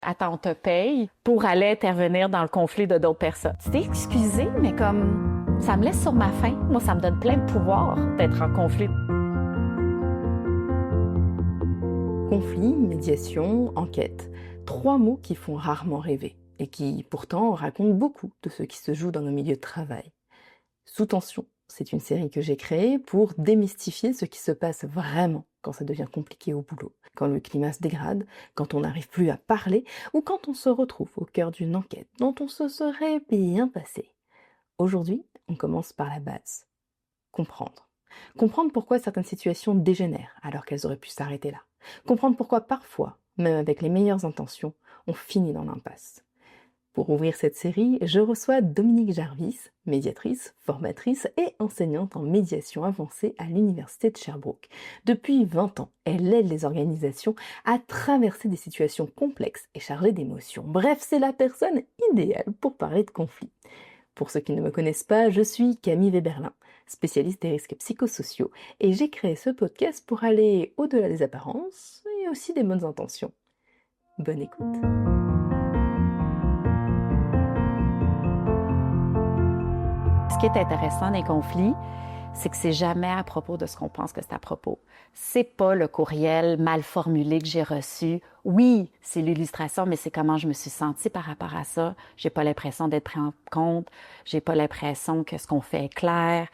Attends, on te paye pour aller intervenir dans le conflit de d'autres personnes. Tu t'es excusé, mais comme ça me laisse sur ma faim. Moi, ça me donne plein de pouvoir d'être en conflit. Conflit, médiation, enquête. 3 mots qui font rarement rêver et qui, pourtant, racontent beaucoup de ce qui se joue dans nos milieux de travail. Sous tension, c'est une série que j'ai créée pour démystifier ce qui se passe vraiment quand ça devient compliqué au boulot, quand le climat se dégrade, quand on n'arrive plus à parler ou quand on se retrouve au cœur d'une enquête dont on se serait bien passé. Aujourd'hui, on commence par la base. Comprendre. Comprendre pourquoi certaines situations dégénèrent alors qu'elles auraient pu s'arrêter là. Comprendre pourquoi parfois, même avec les meilleures intentions, on finit dans l'impasse. Pour ouvrir cette série, je reçois Dominique Jarvis, médiatrice, formatrice et enseignante en médiation avancée à l'Université de Sherbrooke. Depuis 20 ans, elle aide les organisations à traverser des situations complexes et chargées d'émotions. Bref, c'est la personne idéale pour parler de conflits. Pour ceux qui ne me connaissent pas, je suis Camille Weberlin, spécialiste des risques psychosociaux, et j'ai créé ce podcast pour aller au-delà des apparences et aussi des bonnes intentions. Bonne écoute! Ce qui est intéressant dans les conflits, c'est que c'est jamais à propos de ce qu'on pense que c'est à propos. C'est pas le courriel mal formulé que j'ai reçu. Oui, c'est l'illustration, mais c'est comment je me suis sentie par rapport à ça. J'ai pas l'impression d'être pris en compte. J'ai pas l'impression que ce qu'on fait est clair.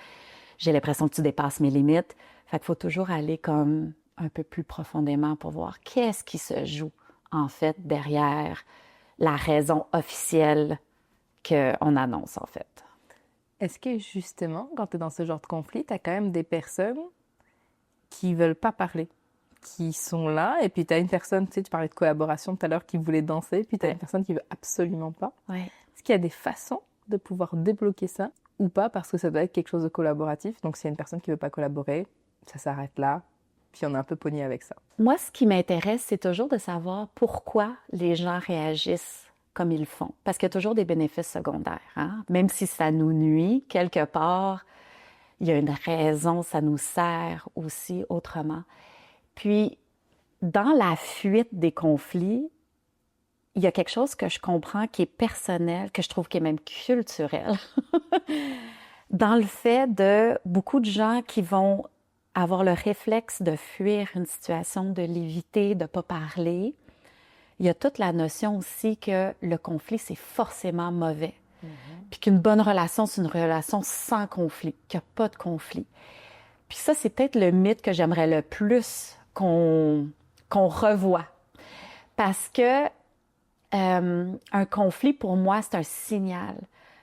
J'ai l'impression que tu dépasses mes limites. Fait qu'il faut toujours aller comme un peu plus profondément pour voir qu'est-ce qui se joue, en fait, derrière la raison officielle qu'on annonce, en fait. Est-ce que justement, quand tu es dans ce genre de conflit, tu as quand même des personnes qui veulent pas parler, qui sont là, et puis tu as une personne, tu sais, tu parlais de collaboration tout à l'heure, qui voulait danser, puis tu as une personne qui veut absolument pas. Ouais. Est-ce qu'il y a des façons de pouvoir débloquer ça ou pas, parce que ça doit être quelque chose de collaboratif, donc s'il y a une personne qui veut pas collaborer, ça s'arrête là, puis on est un peu pogné avec ça. Moi, ce qui m'intéresse, c'est toujours de savoir pourquoi les gens réagissent comme ils font. Parce qu'il y a toujours des bénéfices secondaires, hein? Même si ça nous nuit, quelque part, il y a une raison, ça nous sert aussi autrement. Puis, dans la fuite des conflits, il y a quelque chose que je comprends qui est personnel, que je trouve qui est même culturel. Dans le fait de beaucoup de gens qui vont avoir le réflexe de fuir une situation, de l'éviter, de ne pas parler. Il y a toute la notion aussi que le conflit, c'est forcément mauvais. Puis qu'une bonne relation, c'est une relation sans conflit, qu'il n'y a pas de conflit. Puis ça, c'est peut-être le mythe que j'aimerais le plus qu'on revoie. Parce que un conflit, pour moi, c'est un signal.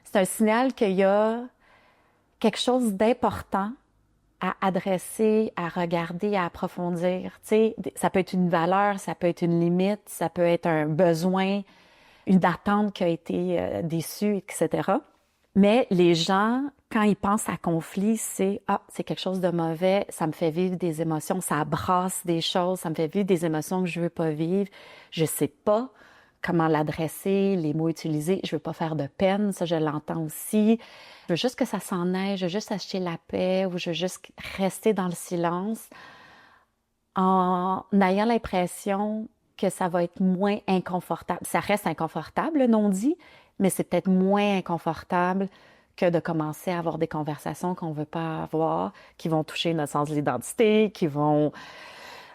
C'est un signal qu'il y a quelque chose d'important à adresser, à regarder, à approfondir. Tu sais, ça peut être une valeur, ça peut être une limite, ça peut être un besoin, une attente qui a été déçue, etc. Mais les gens, quand ils pensent à conflit, c'est « Ah, c'est quelque chose de mauvais, ça me fait vivre des émotions, ça brasse des choses, ça me fait vivre des émotions que je veux pas vivre, je sais pas comment l'adresser, les mots utilisés, je veux pas faire de peine, ça je l'entends aussi. Je veux juste que ça s'en aille, je veux juste acheter la paix ou je veux juste rester dans le silence en ayant l'impression que ça va être moins inconfortable. Ça reste inconfortable, le non-dit, mais c'est peut-être moins inconfortable que de commencer à avoir des conversations qu'on veut pas avoir, qui vont toucher notre sens de l'identité, qui vont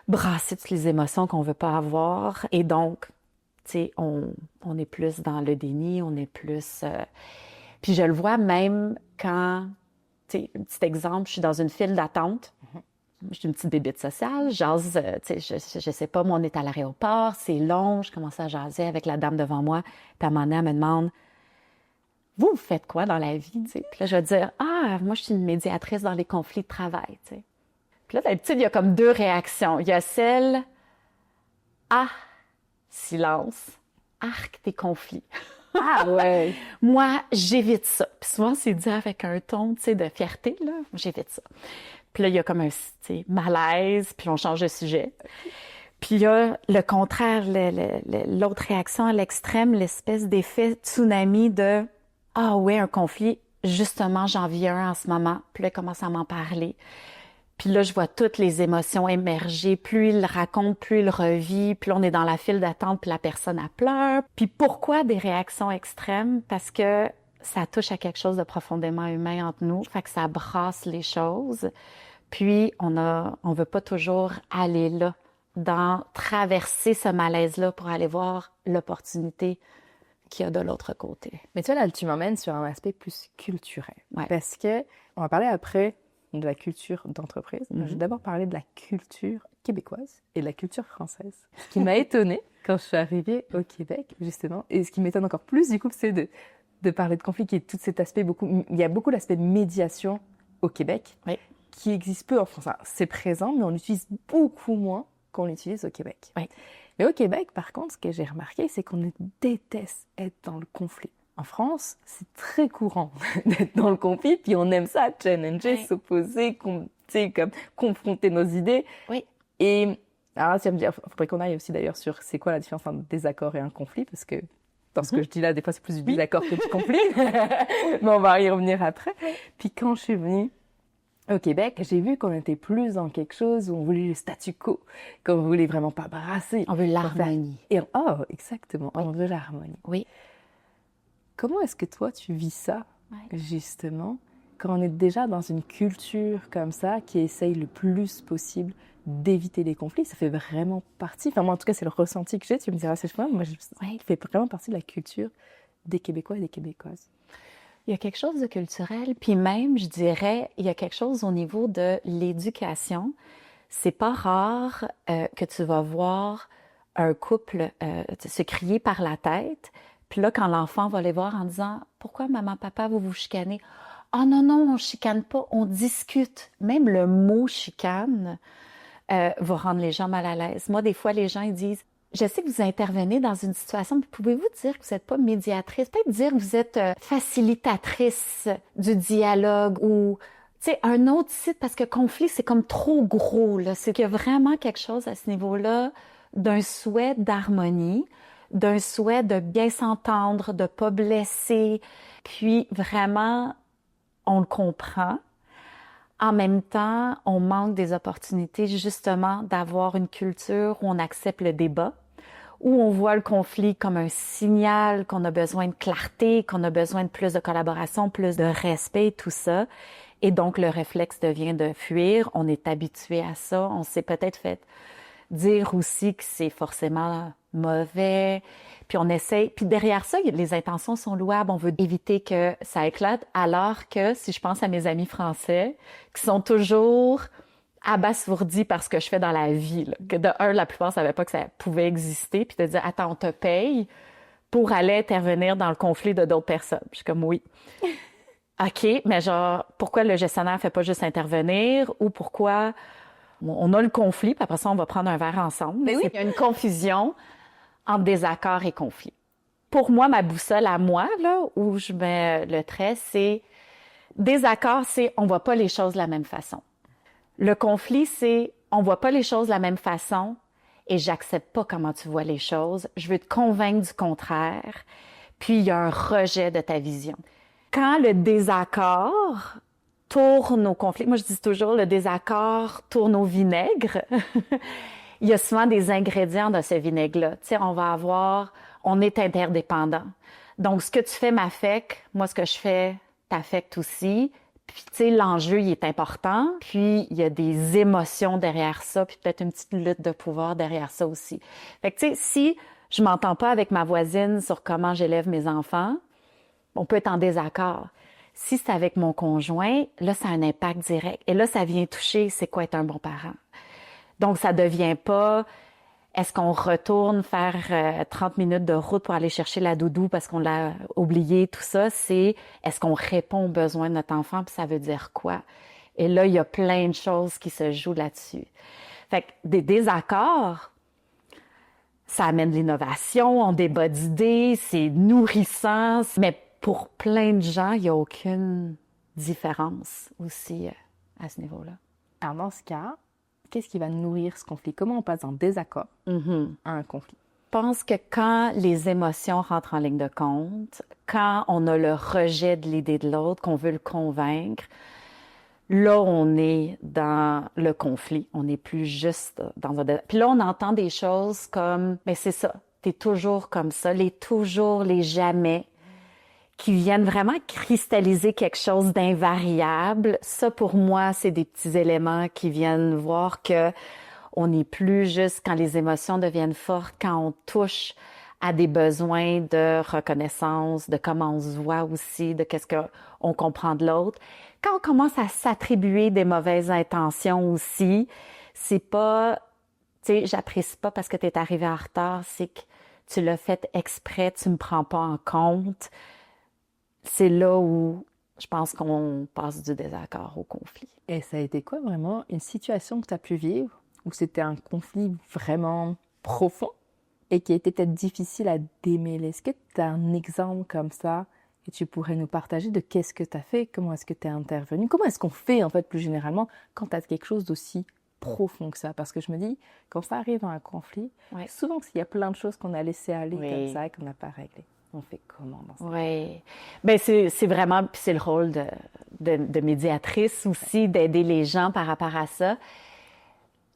brasser toutes les émotions qu'on veut pas avoir. Et donc, tu sais, on est plus dans le déni, on est plus... Puis je le vois même quand, tu sais, un petit exemple, je suis dans une file d'attente. Je suis une petite bébête sociale, jase, tu sais, je sais pas, moi, on est à l'aéroport, c'est long, je commence à jaser avec la dame devant moi, puis à un moment donné, elle me demande, vous faites quoi dans la vie, tu sais? Puis là, je vais dire, ah, moi, je suis une médiatrice dans les conflits de travail, tu sais. Puis là, d'habitude, il y a comme 2 réactions. Il y a celle, ah, silence, arc des conflits. Ah ouais! Moi, j'évite ça. Puis souvent, c'est dit avec un ton, tu sais, de fierté, là. J'évite ça. Puis là, il y a comme un, tu sais, malaise, puis on change de sujet. Puis il y a le contraire, l'autre réaction à l'extrême, l'espèce d'effet tsunami de « Ah ouais, un conflit, justement, j'en vis un en ce moment. » Puis là, il commence à m'en parler. Puis là, je vois toutes les émotions émerger. Plus il raconte, plus il revit. Puis là, on est dans la file d'attente, puis la personne, elle pleure. Puis pourquoi des réactions extrêmes? Parce que ça touche à quelque chose de profondément humain entre nous. Fait que ça brasse les choses. Puis on veut pas toujours aller là, dans traverser ce malaise-là pour aller voir l'opportunité qu'il y a de l'autre côté. Mais toi, là, tu m'emmènes sur un aspect plus culturel. Ouais. Parce que on va parler après de la culture d'entreprise. Je vais d'abord parler de la culture québécoise et de la culture française. Ce qui m'a étonnée quand je suis arrivée au Québec, justement, et ce qui m'étonne encore plus, du coup, c'est de parler de conflit, qui est tout cet aspect il y a beaucoup d'aspects de médiation au Québec, Oui. qui existe peu en France. Alors, c'est présent, mais on l'utilise beaucoup moins qu'on l'utilise au Québec. Oui. Mais au Québec, par contre, ce que j'ai remarqué, c'est qu'on déteste être dans le conflit. En France, c'est très courant d'être dans le conflit, puis on aime ça, challenger, Oui. s'opposer, comme confronter nos idées. Oui. Et alors, il faudrait qu'on aille aussi d'ailleurs sur c'est quoi la différence entre un désaccord et un conflit, parce que dans ce que je dis là, des fois, c'est plus du désaccord que du conflit. Mais on va y revenir après. Puis quand je suis venue au Québec, j'ai vu qu'on était plus dans quelque chose où on voulait le statu quo, qu'on voulait vraiment pas brasser. On veut l'harmonie. Exactement, on veut l'harmonie. Oui. Comment est-ce que toi, tu vis ça, justement, quand on est déjà dans une culture comme ça qui essaye le plus possible d'éviter les conflits? Ça fait vraiment partie, enfin moi en tout cas c'est le ressenti que j'ai, tu me diras, c'est moi, ça fait vraiment partie de la culture des Québécois et des Québécoises. Il y a quelque chose de culturel, puis même, je dirais, il y a quelque chose au niveau de l'éducation. C'est pas rare que tu vas voir un couple se crier par la tête, puis là, quand l'enfant va les voir en disant « Pourquoi maman, papa, vous vous chicanez? »« Oh non, non, on chicane pas, on discute. » Même le mot « chicane » va rendre les gens mal à l'aise. Moi, des fois, les gens ils disent je sais que vous intervenez dans une situation, mais pouvez-vous dire que vous n'êtes pas médiatrice? Peut-être dire que vous êtes facilitatrice du dialogue ou, tu sais, un autre site, parce que conflit, c'est comme trop gros, là. C'est qu'il y a vraiment quelque chose à ce niveau-là d'un souhait d'harmonie, d'un souhait de bien s'entendre, de pas blesser. Puis, vraiment, on le comprend. En même temps, on manque des opportunités justement d'avoir une culture où on accepte le débat, où on voit le conflit comme un signal qu'on a besoin de clarté, qu'on a besoin de plus de collaboration, plus de respect, tout ça. Et donc, le réflexe devient de fuir. On est habitué à ça. On s'est peut-être fait dire aussi que c'est forcément mauvais. Puis on essaye. Puis derrière ça, les intentions sont louables. On veut éviter que ça éclate. Alors que si je pense à mes amis français, qui sont toujours abasourdis par ce que je fais dans la vie, là, que de un, la plupart ne savaient pas que ça pouvait exister, puis de dire attends, on te paye pour aller intervenir dans le conflit de d'autres personnes. Je suis comme oui. OK, mais genre, pourquoi le gestionnaire ne fait pas juste intervenir ou pourquoi on a le conflit, puis après ça, on va prendre un verre ensemble. Mais oui. Il y a une confusion entre désaccord et conflit. Pour moi, ma boussole à moi, là, où je mets le trait, c'est désaccord, c'est on voit pas les choses de la même façon. Le conflit, c'est on voit pas les choses de la même façon et j'accepte pas comment tu vois les choses. Je veux te convaincre du contraire. Puis il y a un rejet de ta vision. Quand le désaccord tourne au conflit, moi je dis toujours le désaccord tourne au vinaigre. Il y a souvent des ingrédients dans ce vinaigre-là. Tu sais, on est interdépendants. Donc, ce que tu fais m'affecte, moi, ce que je fais t'affecte aussi. Puis, tu sais, l'enjeu, il est important. Puis, il y a des émotions derrière ça, puis peut-être une petite lutte de pouvoir derrière ça aussi. Fait que, tu sais, si je m'entends pas avec ma voisine sur comment j'élève mes enfants, on peut être en désaccord. Si c'est avec mon conjoint, là, ça a un impact direct. Et là, ça vient toucher c'est quoi être un bon parent. Donc, ça devient pas est-ce qu'on retourne faire 30 minutes de route pour aller chercher la doudou parce qu'on l'a oublié, tout ça. C'est est-ce qu'on répond aux besoins de notre enfant, puis ça veut dire quoi? Et là, il y a plein de choses qui se jouent là-dessus. Fait que des désaccords, ça amène l'innovation, on débat d'idées, c'est nourrissant, mais pour plein de gens, il n'y a aucune différence aussi à ce niveau-là. Alors, dans ce cas, qu'est-ce qui va nourrir ce conflit? Comment on passe d'un désaccord à un conflit? Je pense que quand les émotions rentrent en ligne de compte, quand on a le rejet de l'idée de l'autre, qu'on veut le convaincre, là, on est dans le conflit. On n'est plus juste dans un... Puis là, on entend des choses comme, mais c'est ça, t'es toujours comme ça, les toujours, les jamais, qui viennent vraiment cristalliser quelque chose d'invariable. Ça, pour moi, c'est des petits éléments qui viennent voir que on n'est plus juste quand les émotions deviennent fortes, quand on touche à des besoins de reconnaissance, de comment on se voit aussi, de qu'est-ce qu'on comprend de l'autre. Quand on commence à s'attribuer des mauvaises intentions aussi, c'est pas, tu sais, j'apprécie pas parce que tu es arrivé en retard, c'est que tu l'as fait exprès, tu me prends pas en compte. C'est là où je pense qu'on passe du désaccord au conflit. Et ça a été quoi vraiment une situation que tu as pu vivre où c'était un conflit vraiment profond et qui a été peut-être difficile à démêler? Est-ce que tu as un exemple comme ça que tu pourrais nous partager de qu'est-ce que tu as fait, comment est-ce que tu es intervenu, comment est-ce qu'on fait en fait plus généralement quand tu as quelque chose d'aussi profond que ça? Parce que je me dis, quand ça arrive à un conflit, souvent il y a plein de choses qu'on a laissées aller comme ça et qu'on n'a pas réglées. On fait comment dans ça? Oui. Bien, c'est vraiment, puis c'est le rôle de médiatrice aussi, d'aider les gens par rapport à ça.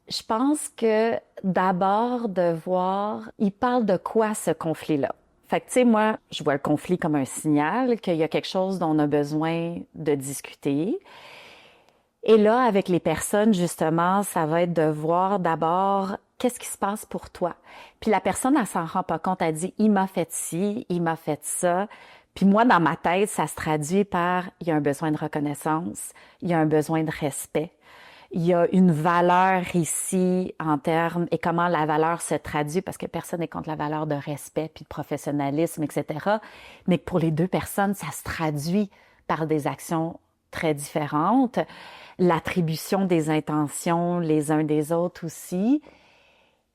Je pense que d'abord de voir, il parle de quoi ce conflit-là? Fait que, tu sais, moi, je vois le conflit comme un signal qu'il y a quelque chose dont on a besoin de discuter. Et là, avec les personnes, justement, ça va être de voir d'abord qu'est-ce qui se passe pour toi. Puis la personne, elle s'en rend pas compte, elle dit, il m'a fait ci, il m'a fait ça. Puis moi, dans ma tête, ça se traduit par, il y a un besoin de reconnaissance, il y a un besoin de respect. Il y a une valeur ici en termes, et comment la valeur se traduit, parce que personne n'est contre la valeur de respect puis de professionnalisme, etc. Mais que pour les deux personnes, ça se traduit par des actions très différentes. L'attribution des intentions les uns des autres aussi.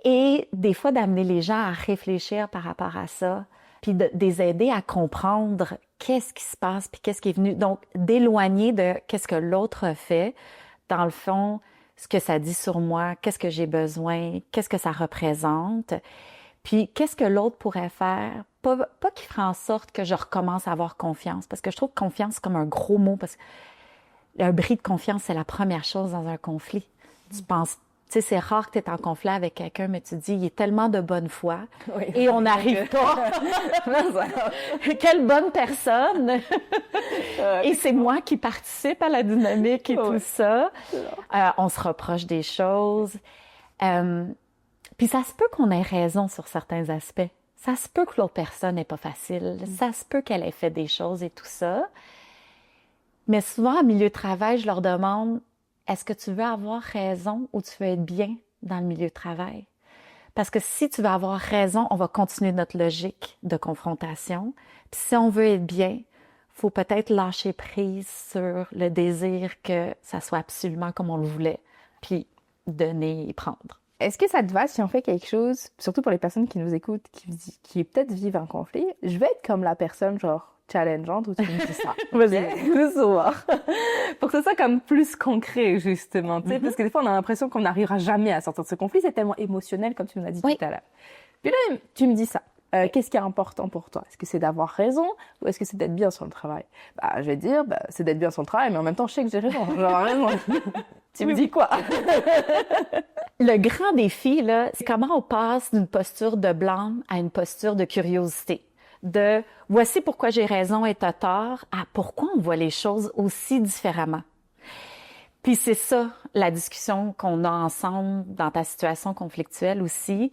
Et des fois, d'amener les gens à réfléchir par rapport à ça, puis de les aider à comprendre qu'est-ce qui se passe, puis qu'est-ce qui est venu. Donc, d'éloigner de qu'est-ce que l'autre fait, dans le fond, ce que ça dit sur moi, qu'est-ce que j'ai besoin, qu'est-ce que ça représente, puis qu'est-ce que l'autre pourrait faire, pas qu'il ferait en sorte que je recommence à avoir confiance, parce que je trouve que confiance, c'est comme un gros mot, parce que un bris de confiance, c'est la première chose dans un conflit. Tu penses, tu sais, c'est rare que tu es en conflit avec quelqu'un, mais tu te dis, il est tellement de bonne foi, et on n'arrive pas. Quelle bonne personne! Et c'est moi qui participe à la dynamique et tout ça. On se reproche des choses. Puis ça se peut qu'on ait raison sur certains aspects. Ça se peut que l'autre personne n'est pas facile. Ça se peut qu'elle ait fait des choses et tout ça. Mais souvent, en milieu de travail, je leur demande, est-ce que tu veux avoir raison ou tu veux être bien dans le milieu de travail? Parce que si tu veux avoir raison, on va continuer notre logique de confrontation. Puis si on veut être bien, faut peut-être lâcher prise sur le désir que ça soit absolument comme on le voulait, puis donner et prendre. Est-ce que ça te va si on fait quelque chose, surtout pour les personnes qui nous écoutent, qui peut-être vivent un conflit, je vais être comme la personne genre challengeante où tu me dis ça. Vas-y. Pour que ce soit comme plus concret, justement. Tu sais, parce que des fois, on a l'impression qu'on n'arrivera jamais à sortir de ce conflit. C'est tellement émotionnel, comme tu me l'as dit tout à l'heure. Puis là, tu me dis ça. Qu'est-ce qui est important pour toi? Est-ce que c'est d'avoir raison ou est-ce que c'est d'être bien sur le travail? Je vais dire, c'est d'être bien sur le travail, mais en même temps, je sais que j'ai raison. J'aurai raison. Tu me dis quoi? Le grand défi, là, c'est comment on passe d'une posture de blâme à une posture de curiosité. De « voici pourquoi j'ai raison et t'as tort » à « pourquoi on voit les choses aussi différemment ». Puis c'est ça, la discussion qu'on a ensemble dans ta situation conflictuelle aussi.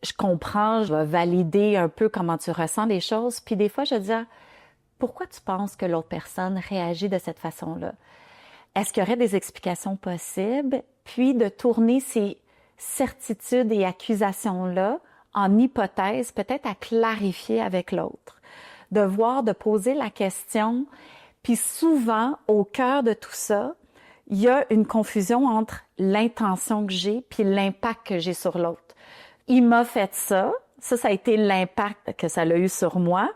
Je comprends, je vais valider un peu comment tu ressens les choses. Puis des fois, je dis « pourquoi tu penses que l'autre personne réagit de cette façon-là? Est-ce qu'il y aurait des explications possibles? » Puis de tourner ces certitudes et accusations-là en hypothèse, peut-être à clarifier avec l'autre. De voir, de poser la question. Puis souvent, au cœur de tout ça, il y a une confusion entre l'intention que j'ai puis l'impact que j'ai sur l'autre. Il m'a fait ça. Ça a été l'impact que ça a eu sur moi.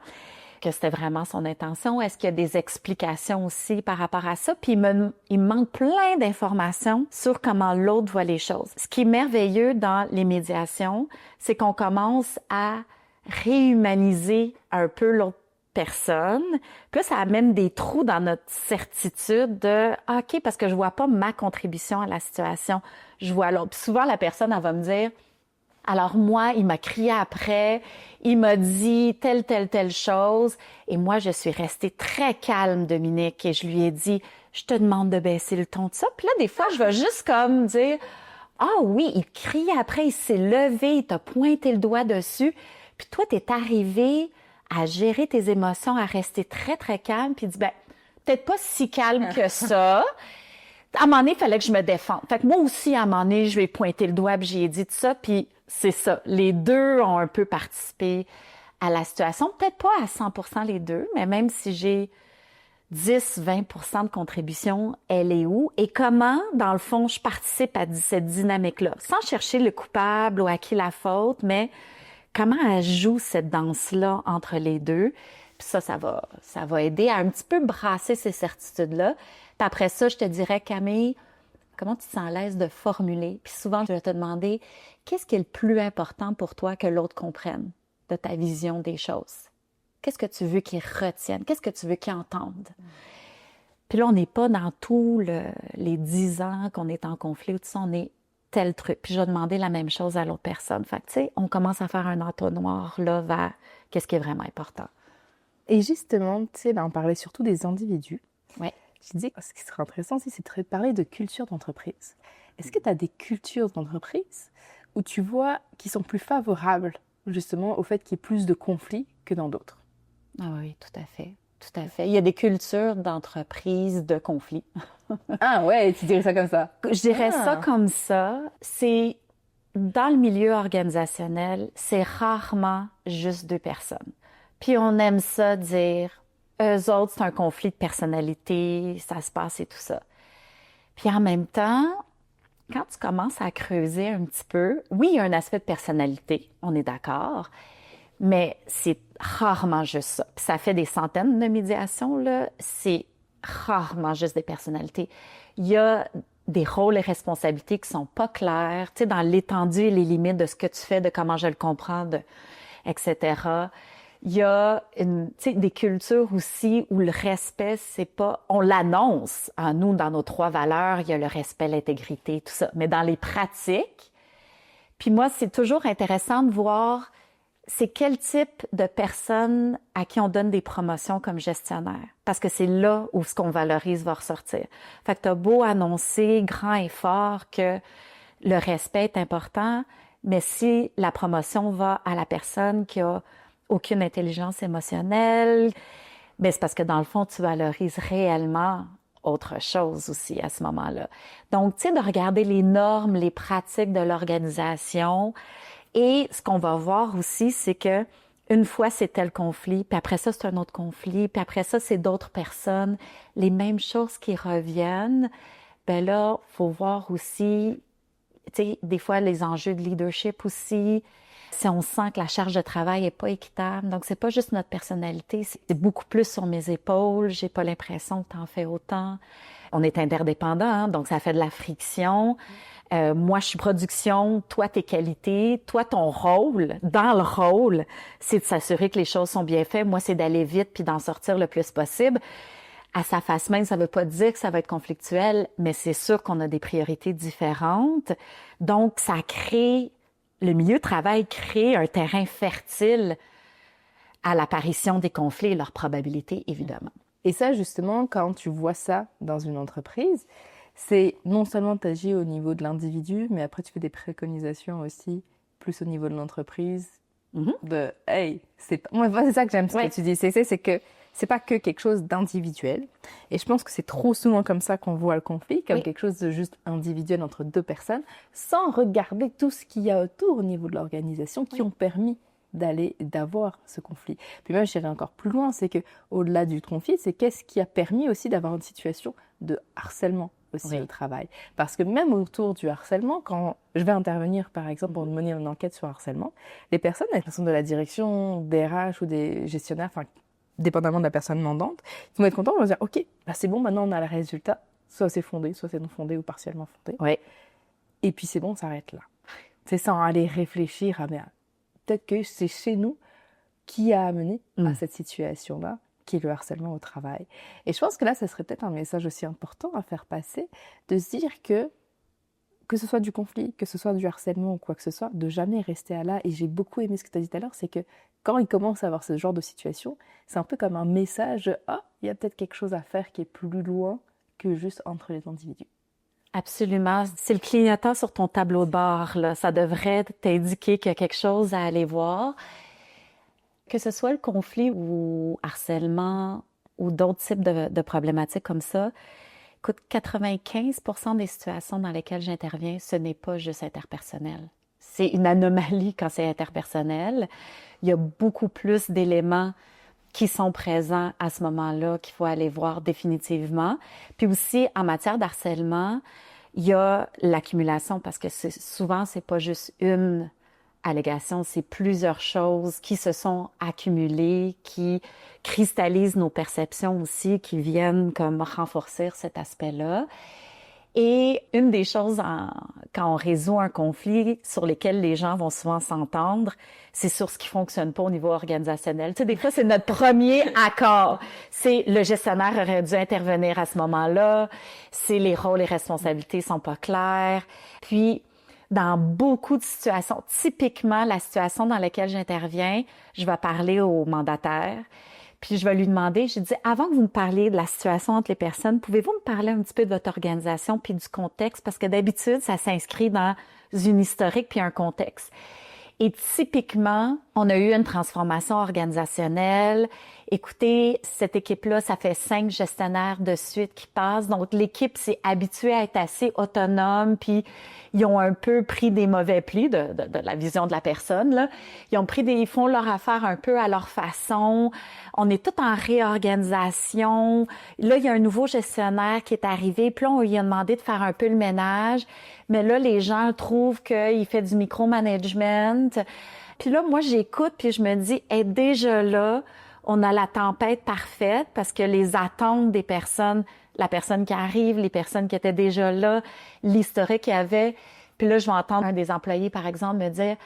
Que c'était vraiment son intention. Est-ce qu'il y a des explications aussi par rapport à ça? Puis il me manque plein d'informations sur comment l'autre voit les choses. Ce qui est merveilleux dans les médiations, c'est qu'on commence à réhumaniser un peu l'autre personnes. Puis là, ça amène des trous dans notre certitude de ah, OK, parce que je vois pas ma contribution à la situation. Je vois l'autre. Puis souvent, la personne, elle va me dire alors moi, il m'a crié après, il m'a dit telle chose. Et moi, je suis restée très calme, Dominique, et je lui ai dit, je te demande de baisser le ton de ça. Puis là, des fois, je vais juste comme dire, ah oui, il criait après, il s'est levé, il t'a pointé le doigt dessus. Puis toi, t'es arrivé à gérer tes émotions, à rester très, très calme, puis il dit, ben, peut-être pas si calme que ça. À un moment donné, il fallait que je me défende. Fait que moi aussi, à un moment donné, je lui ai pointé le doigt, puis j'ai dit tout ça, puis c'est ça. Les deux ont un peu participé à la situation. Peut-être pas à 100% les deux, mais même si j'ai 10-20% de contribution, elle est où? Et comment, dans le fond, je participe à cette dynamique-là? Sans chercher le coupable ou à qui la faute, mais comment elle joue cette danse-là entre les deux? Puis ça va aider à un petit peu brasser ces certitudes-là. Puis après ça, je te dirais, Camille, comment tu te sens à l'aise de formuler? Puis souvent, je vais te demander, qu'est-ce qui est le plus important pour toi que l'autre comprenne de ta vision des choses? Qu'est-ce que tu veux qu'ils retiennent? Qu'est-ce que tu veux qu'ils entendent? Puis là, on n'est pas dans tous les 10 ans qu'on est en conflit ou tout ça, on est tel truc. Puis je vais demander la même chose à l'autre personne. Fait que, tu sais, on commence à faire un entonnoir là vers qu'est-ce qui est vraiment important. Et justement, tu sais, là, on parlait surtout des individus. Oui. Je disais, ce qui serait intéressant aussi, c'est de parler de culture d'entreprise. Est-ce que tu as des cultures d'entreprise où tu vois qui sont plus favorables justement au fait qu'il y ait plus de conflits que dans d'autres? Ah oui, tout à fait. Tout à fait. Il y a des cultures d'entreprise de conflit. Ah ouais, tu dirais ça comme ça? Je dirais ça comme ça. C'est dans le milieu organisationnel, c'est rarement juste deux personnes. Puis on aime ça dire, eux autres, c'est un conflit de personnalité, ça se passe et tout ça. Puis en même temps, quand tu commences à creuser un petit peu, oui, il y a un aspect de personnalité, on est d'accord, mais c'est rarement juste ça. Puis ça fait des centaines de médiations, là, c'est rarement juste des personnalités. Il y a des rôles et responsabilités qui sont pas clairs, tu sais, dans l'étendue et les limites de ce que tu fais, de comment je le comprends, etc. Il y a des cultures aussi où le respect, c'est pas... On l'annonce en nous, dans nos 3 valeurs, il y a le respect, l'intégrité, tout ça. Mais dans les pratiques, puis moi, c'est toujours intéressant de voir c'est quel type de personnes à qui on donne des promotions comme gestionnaire. Parce que c'est là où ce qu'on valorise va ressortir. Fait que t'as beau annoncer grand et fort que le respect est important, mais si la promotion va à la personne qui a aucune intelligence émotionnelle, ben c'est parce que dans le fond, tu valorises réellement autre chose aussi à ce moment-là. Donc, tu sais, de regarder les normes, les pratiques de l'organisation. Et ce qu'on va voir aussi, c'est que une fois, c'est tel conflit, puis après ça, c'est un autre conflit, puis après ça, c'est d'autres personnes, les mêmes choses qui reviennent. Ben là, faut voir aussi, tu sais, des fois, les enjeux de leadership aussi. Si on sent que la charge de travail est pas équitable, donc c'est pas juste notre personnalité, c'est beaucoup plus sur mes épaules. J'ai pas l'impression que t'en fais autant. On est interdépendants, hein, donc ça fait de la friction. Moi, je suis production, toi, tes qualités, toi, ton rôle, dans le rôle, c'est de s'assurer que les choses sont bien faites. Moi, c'est d'aller vite puis d'en sortir le plus possible. À sa face même, ça veut pas dire que ça va être conflictuel, mais c'est sûr qu'on a des priorités différentes. Donc, ça crée, le milieu de travail crée un terrain fertile à l'apparition des conflits et leur probabilité, évidemment. Et ça, justement, quand tu vois ça dans une entreprise, c'est non seulement t'agis au niveau de l'individu, mais après tu fais des préconisations aussi, plus au niveau de l'entreprise, de « hey, moi, c'est ça que j'aime ce que tu dis, c'est que c'est pas que quelque chose d'individuel. » Et je pense que c'est trop souvent comme ça qu'on voit le conflit, comme quelque chose de juste individuel entre deux personnes, sans regarder tout ce qu'il y a autour au niveau de l'organisation qui ont permis d'avoir ce conflit. Puis même, j'irai encore plus loin, c'est que au-delà du conflit, c'est qu'est-ce qui a permis aussi d'avoir une situation de harcèlement aussi au travail. Parce que même autour du harcèlement, quand je vais intervenir, par exemple, pour mener une enquête sur harcèlement, les personnes, elles sont de la direction, des RH ou des gestionnaires, enfin, dépendamment de la personne mandante, ils vont être contents, ils vont se dire, OK, bah c'est bon, maintenant on a le résultat, soit c'est fondé, soit c'est non fondé ou partiellement fondé. Oui. Et puis c'est bon, on s'arrête là. C'est sans aller réfléchir à, peut-être que c'est chez nous qui a amené à cette situation-là, qui est le harcèlement au travail. Et je pense que là, ça serait peut-être un message aussi important à faire passer, de se dire que ce soit du conflit, que ce soit du harcèlement ou quoi que ce soit, de jamais rester à là. Et j'ai beaucoup aimé ce que tu as dit tout à l'heure, c'est que quand il commence à avoir ce genre de situation, c'est un peu comme un message, il y a peut-être quelque chose à faire qui est plus loin que juste entre les individus. Absolument. C'est le clignotant sur ton tableau de bord, là. Ça devrait t'indiquer qu'il y a quelque chose à aller voir. Que ce soit le conflit ou harcèlement ou d'autres types de problématiques comme ça, écoute, 95% des situations dans lesquelles j'interviens, ce n'est pas juste interpersonnel. C'est une anomalie quand c'est interpersonnel. Il y a beaucoup plus d'éléments qui sont présents à ce moment-là qu'il faut aller voir définitivement. Puis aussi, en matière d'harcèlement, il y a l'accumulation parce que souvent, c'est pas juste une allégation, c'est plusieurs choses qui se sont accumulées, qui cristallisent nos perceptions aussi, qui viennent comme renforcer cet aspect-là. Et une des choses quand on résout un conflit sur lesquels les gens vont souvent s'entendre, c'est sur ce qui fonctionne pas au niveau organisationnel. Tu sais, des fois, c'est notre premier accord. C'est le gestionnaire aurait dû intervenir à ce moment-là. C'est les rôles et responsabilités sont pas clairs. Puis, dans beaucoup de situations, typiquement la situation dans laquelle j'interviens, je vais parler au mandataire. Puis je vais lui demander, j'ai dit, avant que vous me parliez de la situation entre les personnes, pouvez-vous me parler un petit peu de votre organisation puis du contexte? Parce que d'habitude, ça s'inscrit dans une historique puis un contexte. Et typiquement, on a eu une transformation organisationnelle. Écoutez, cette équipe-là, ça fait 5 gestionnaires de suite qui passent. Donc, l'équipe s'est habituée à être assez autonome, puis ils ont un peu pris des mauvais plis de la vision de la personne, là. Ils font leur affaire un peu à leur façon. On est tout en réorganisation. Là, il y a un nouveau gestionnaire qui est arrivé, puis là, on lui a demandé de faire un peu le ménage. Mais là, les gens trouvent qu'il fait du micromanagement. Puis là, moi, j'écoute, puis je me dis, déjà là, on a la tempête parfaite parce que les attentes des personnes, la personne qui arrive, les personnes qui étaient déjà là, l'historique qu'il y avait. Puis là, je vais entendre un des employés, par exemple, me dire,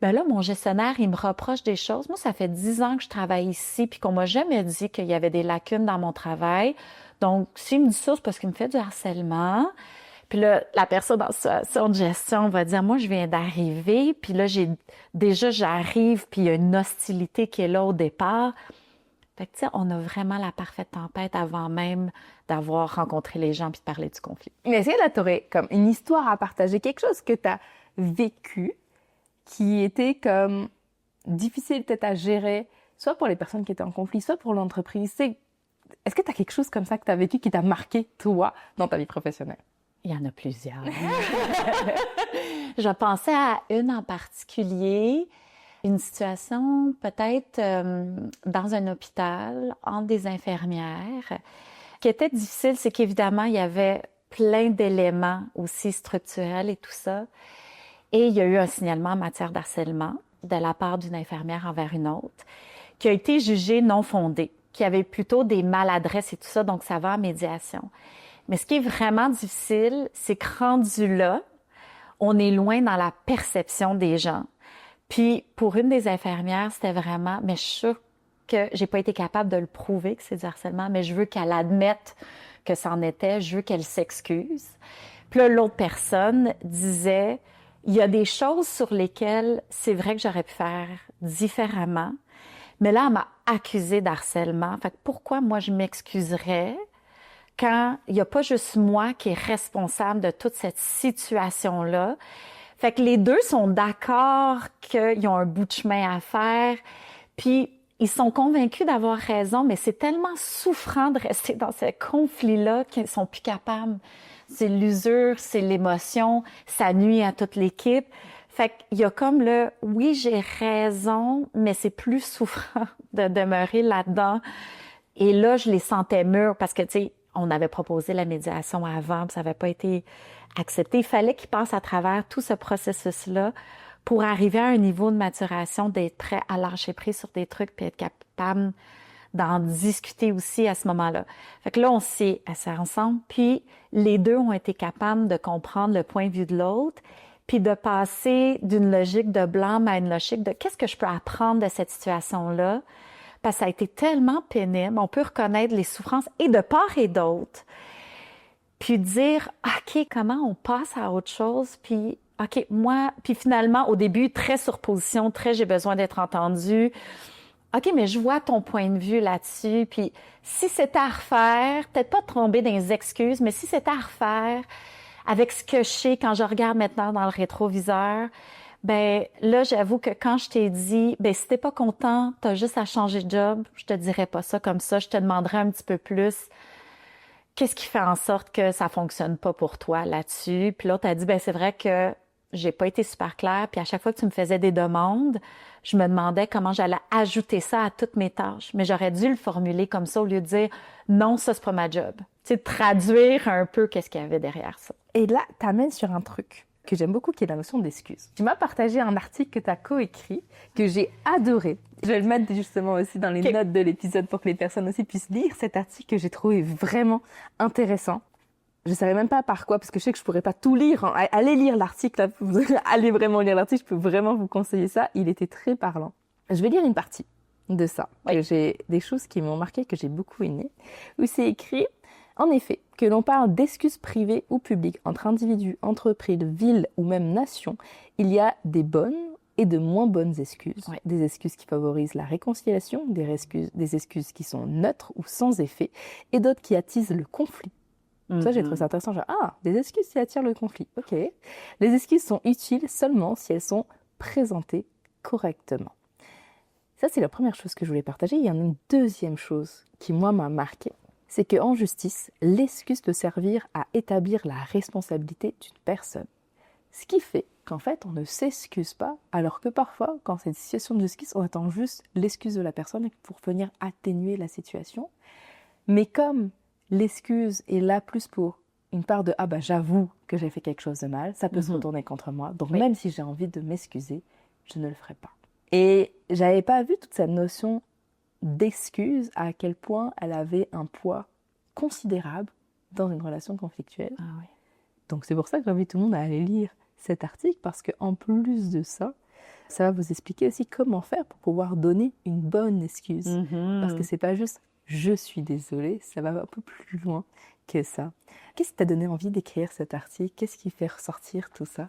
ben là, mon gestionnaire, il me reproche des choses. Moi, ça fait 10 ans que je travaille ici, puis qu'on m'a jamais dit qu'il y avait des lacunes dans mon travail. Donc, s'il me dit ça, c'est parce qu'il me fait du harcèlement. Puis là, la personne en situation de gestion va dire, moi, je viens d'arriver, puis là, j'arrive, puis il y a une hostilité qui est là au départ. Fait que, tu sais, on a vraiment la parfaite tempête avant même d'avoir rencontré les gens puis de parler du conflit. Mais est-ce que là, tu aurais comme une histoire à partager, quelque chose que tu as vécu qui était comme difficile peut-être à gérer, soit pour les personnes qui étaient en conflit, soit pour l'entreprise? Est-ce que tu as quelque chose comme ça que tu as vécu qui t'a marqué, toi, dans ta vie professionnelle? Il y en a plusieurs. Je pensais à une en particulier, une situation peut-être dans un hôpital, entre des infirmières. Ce qui était difficile, c'est qu'évidemment, il y avait plein d'éléments aussi structurels et tout ça. Et il y a eu un signalement en matière d'harcèlement de la part d'une infirmière envers une autre, qui a été jugé non fondé, qui avait plutôt des maladresses et tout ça, donc ça va en médiation. Mais ce qui est vraiment difficile, c'est que rendu là, on est loin dans la perception des gens. Puis pour une des infirmières, c'était vraiment, mais je suis sûre que j'ai pas été capable de le prouver que c'est du harcèlement, mais je veux qu'elle admette que c'en était, je veux qu'elle s'excuse. Puis là, l'autre personne disait, il y a des choses sur lesquelles c'est vrai que j'aurais pu faire différemment, mais là, elle m'a accusée d'harcèlement. Fait que pourquoi moi je m'excuserais quand il n'y a pas juste moi qui est responsable de toute cette situation-là? Fait que les deux sont d'accord qu'ils ont un bout de chemin à faire, puis ils sont convaincus d'avoir raison, mais c'est tellement souffrant de rester dans ce conflit-là qu'ils sont plus capables. C'est l'usure, c'est l'émotion, ça nuit à toute l'équipe. Fait qu'il y a comme oui, j'ai raison, mais c'est plus souffrant de demeurer là-dedans. Et là, je les sentais mûrs parce que, tu sais, on avait proposé la médiation avant, puis ça n'avait pas été accepté. Il fallait qu'ils passent à travers tout ce processus-là pour arriver à un niveau de maturation, d'être prêt à lâcher prise sur des trucs, puis être capable d'en discuter aussi à ce moment-là. Fait que là, on s'est assis ensemble, puis les deux ont été capables de comprendre le point de vue de l'autre, puis de passer d'une logique de blâme à une logique de qu'est-ce que je peux apprendre de cette situation-là, parce que ça a été tellement pénible, on peut reconnaître les souffrances et de part et d'autre, puis dire, OK, comment on passe à autre chose, puis OK, moi, puis finalement, au début, très surposition, très j'ai besoin d'être entendu. OK, mais je vois ton point de vue là-dessus, puis si c'était à refaire, peut-être pas tomber dans les excuses, mais si c'était à refaire, avec ce que je sais quand je regarde maintenant dans le rétroviseur, ben là, j'avoue que quand je t'ai dit, ben si t'es pas content, t'as juste à changer de job, je te dirais pas ça comme ça, je te demanderais un petit peu plus. Qu'est-ce qui fait en sorte que ça fonctionne pas pour toi là-dessus? Puis l'autre a dit, ben c'est vrai que j'ai pas été super claire, puis à chaque fois que tu me faisais des demandes, je me demandais comment j'allais ajouter ça à toutes mes tâches. Mais j'aurais dû le formuler comme ça au lieu de dire, non, ça c'est pas ma job. Tu sais, traduire un peu qu'est-ce qu'il y avait derrière ça. Et là, t'amènes sur un truc que j'aime beaucoup, qui est la notion d'excuse. Tu m'as partagé un article que tu as coécrit, que j'ai adoré. Je vais le mettre justement aussi dans les notes de l'épisode pour que les personnes aussi puissent lire cet article que j'ai trouvé vraiment intéressant. Je ne savais même pas par quoi, parce que je sais que je ne pourrais pas tout lire. Allez lire l'article, allez vraiment lire l'article, je peux vraiment vous conseiller ça. Il était très parlant. Je vais lire une partie de ça. Oui. J'ai des choses qui m'ont marqué, que j'ai beaucoup aimé, où c'est écrit... En effet, que l'on parle d'excuses privées ou publiques entre individus, entreprises, villes ou même nations, il y a des bonnes et de moins bonnes excuses. Ouais. Des excuses qui favorisent la réconciliation, des excuses qui sont neutres ou sans effet, et d'autres qui attisent le conflit. Ça, j'ai trouvé ça intéressant. Genre, des excuses qui attirent le conflit. Ok. Les excuses sont utiles seulement si elles sont présentées correctement. Ça, c'est la première chose que je voulais partager. Il y en a une deuxième chose qui, moi, m'a marquée. C'est qu'en justice, l'excuse peut servir à établir la responsabilité d'une personne. Ce qui fait qu'en fait, on ne s'excuse pas, alors que parfois, quand c'est une situation de justice, on attend juste l'excuse de la personne pour venir atténuer la situation. Mais comme l'excuse est là plus pour une part de « Ah bah j'avoue que j'ai fait quelque chose de mal », ça peut se retourner contre moi. Donc même si j'ai envie de m'excuser, je ne le ferai pas. Et j'avais pas vu toute cette notion d'excuse, à quel point elle avait un poids considérable dans une relation conflictuelle. Ah oui. Donc c'est pour ça que j'invite tout le monde à aller lire cet article, parce qu'en plus de ça, ça va vous expliquer aussi comment faire pour pouvoir donner une bonne excuse. Parce que c'est pas juste « je suis désolée », ça va un peu plus loin que ça. Qu'est-ce qui t'a donné envie d'écrire cet article? Qu'est-ce qui fait ressortir tout ça?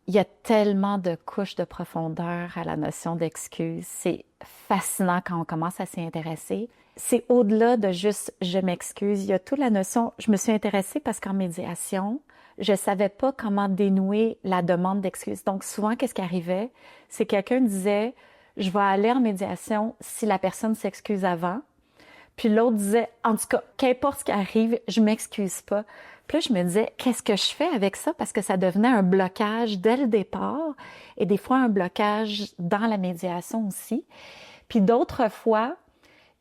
Il y a tellement de couches de profondeur à la notion d'excuse. C'est fascinant quand on commence à s'y intéresser. C'est au-delà de juste « je m'excuse ». Il y a toute la notion... Je me suis intéressée parce qu'en médiation, je savais pas comment dénouer la demande d'excuse. Donc souvent, qu'est-ce qui arrivait? C'est que quelqu'un disait « je vais aller en médiation si la personne s'excuse avant ». Puis l'autre disait « en tout cas, qu'importe ce qui arrive, je m'excuse pas ». Puis là, je me disais, qu'est-ce que je fais avec ça? Parce que ça devenait un blocage dès le départ et des fois un blocage dans la médiation aussi. Puis d'autres fois,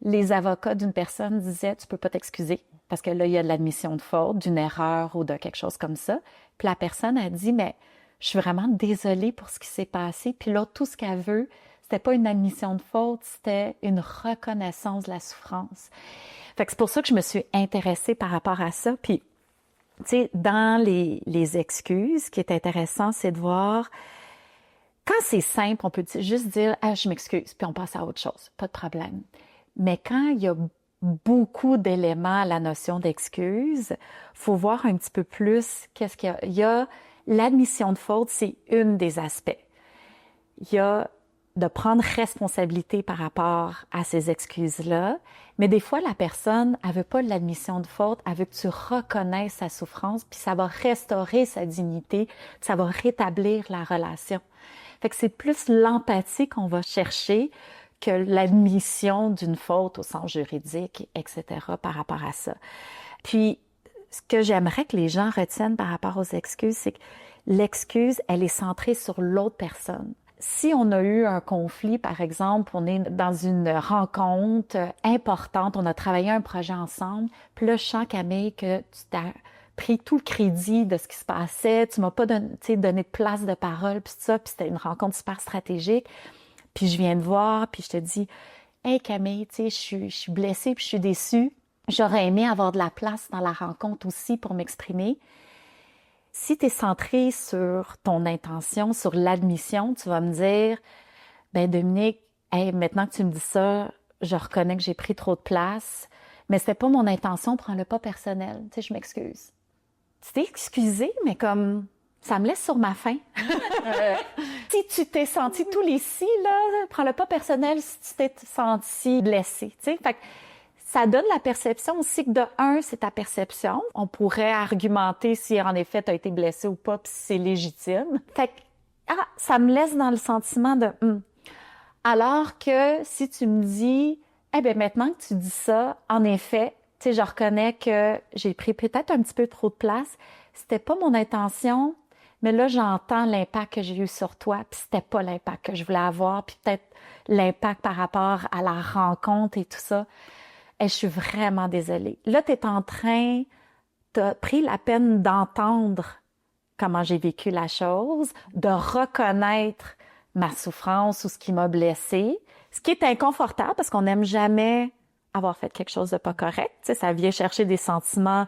les avocats d'une personne disaient, tu peux pas t'excuser parce que là, il y a de l'admission de faute, d'une erreur ou de quelque chose comme ça. Puis la personne a dit, mais je suis vraiment désolée pour ce qui s'est passé. Puis l'autre, tout ce qu'elle veut, c'était pas une admission de faute, c'était une reconnaissance de la souffrance. Fait que c'est pour ça que je me suis intéressée par rapport à ça. Puis tu sais, dans les excuses, ce qui est intéressant, c'est de voir, quand c'est simple, on peut juste dire « Ah, je m'excuse », puis on passe à autre chose, pas de problème. Mais quand il y a beaucoup d'éléments à la notion d'excuse, faut voir un petit peu plus qu'est-ce qu'il y a. Il y a l'admission de faute, c'est une des aspects. Il y a de prendre responsabilité par rapport à ces excuses-là. Mais des fois, la personne, elle veut pas l'admission de faute, elle veut que tu reconnaisses sa souffrance, puis ça va restaurer sa dignité, ça va rétablir la relation. Fait que c'est plus l'empathie qu'on va chercher que l'admission d'une faute au sens juridique, etc., par rapport à ça. Puis, ce que j'aimerais que les gens retiennent par rapport aux excuses, c'est que l'excuse, elle est centrée sur l'autre personne. Si on a eu un conflit, par exemple, on est dans une rencontre importante, on a travaillé un projet ensemble, puis là, je sens, Camille, que tu t'as pris tout le crédit de ce qui se passait, tu m'as pas donné de place de parole, puis ça, puis c'était une rencontre super stratégique, puis je viens te voir, puis je te dis « Hey Camille, tu sais, je suis blessée, puis je suis déçue, j'aurais aimé avoir de la place dans la rencontre aussi pour m'exprimer. » Si tu es centré sur ton intention, sur l'admission, tu vas me dire, ben Dominique, hey, maintenant que tu me dis ça, je reconnais que j'ai pris trop de place, mais c'était pas mon intention, prends-le pas personnel. Tu sais, je m'excuse. Tu t'es excusé, mais comme ça me laisse sur ma faim. Si tu t'es senti tous les si, là, prends-le pas personnel si tu t'es senti blessé. Tu sais, fait que ça donne la perception aussi que de un, c'est ta perception. On pourrait argumenter si en effet tu as été blessé ou pas, puis si c'est légitime. Fait que ça me laisse dans le sentiment de Alors que si tu me dis, eh bien, maintenant que tu dis ça, en effet, tu sais, je reconnais que j'ai pris peut-être un petit peu trop de place. C'était pas mon intention, mais là, j'entends l'impact que j'ai eu sur toi, puis c'était pas l'impact que je voulais avoir, puis peut-être l'impact par rapport à la rencontre et tout ça. Et je suis vraiment désolée. Là, tu es en train, tu as pris la peine d'entendre comment j'ai vécu la chose, de reconnaître ma souffrance ou ce qui m'a blessée, ce qui est inconfortable parce qu'on n'aime jamais avoir fait quelque chose de pas correct. Tu sais, ça vient chercher des sentiments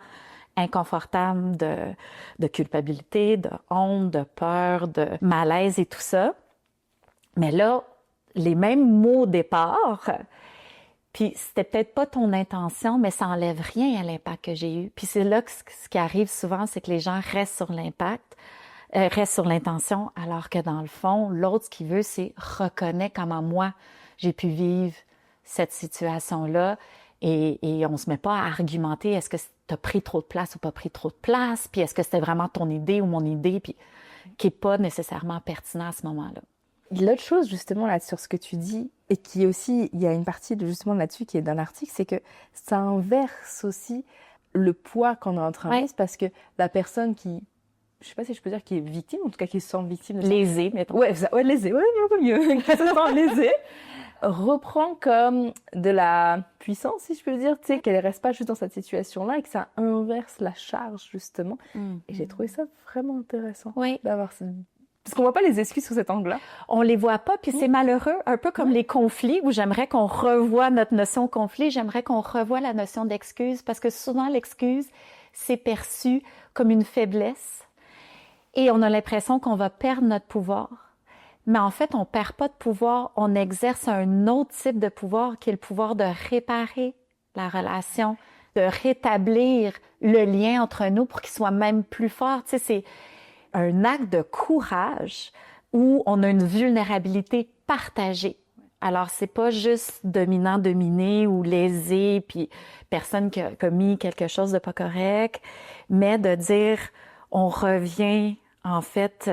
inconfortables de culpabilité, de honte, de peur, de malaise et tout ça. Mais là, les mêmes mots au départ, puis c'était peut-être pas ton intention, mais ça enlève rien à l'impact que j'ai eu. Puis c'est là que ce qui arrive souvent, c'est que les gens restent sur l'impact, restent sur l'intention, alors que dans le fond, l'autre, ce qu'il veut, c'est reconnaître comment moi, j'ai pu vivre cette situation-là. Et on se met pas à argumenter, est-ce que tu as pris trop de place ou pas pris trop de place, puis est-ce que c'était vraiment ton idée ou mon idée, puis qui est pas nécessairement pertinent à ce moment-là. L'autre chose justement là sur ce que tu dis, et qui est aussi, il y a une partie justement là-dessus qui est dans l'article, c'est que ça inverse aussi le poids qu'on est en train de mettre, parce que la personne qui, je sais pas si je peux dire qui est victime, en tout cas qui se sent victime de ça. Lésée, mettons. Ouais, lésée, ouais, mieux, qui se sent lésée, reprend comme de la puissance, si je peux dire, tu sais, qu'elle reste pas juste dans cette situation-là et que ça inverse la charge justement. Et j'ai trouvé ça vraiment intéressant d'avoir ça. Parce qu'on voit pas les excuses sous cet angle-là. On les voit pas, puis c'est malheureux, un peu comme les conflits, où j'aimerais qu'on revoie notre notion de conflit, j'aimerais qu'on revoie la notion d'excuse, parce que souvent l'excuse, c'est perçu comme une faiblesse, et on a l'impression qu'on va perdre notre pouvoir. Mais en fait, on perd pas de pouvoir, on exerce un autre type de pouvoir, qui est le pouvoir de réparer la relation, de rétablir le lien entre nous pour qu'il soit même plus fort. Tu sais, c'est un acte de courage où on a une vulnérabilité partagée. Alors, c'est pas juste dominant-dominé ou lésé, puis personne qui a commis quelque chose de pas correct, mais de dire, on revient en fait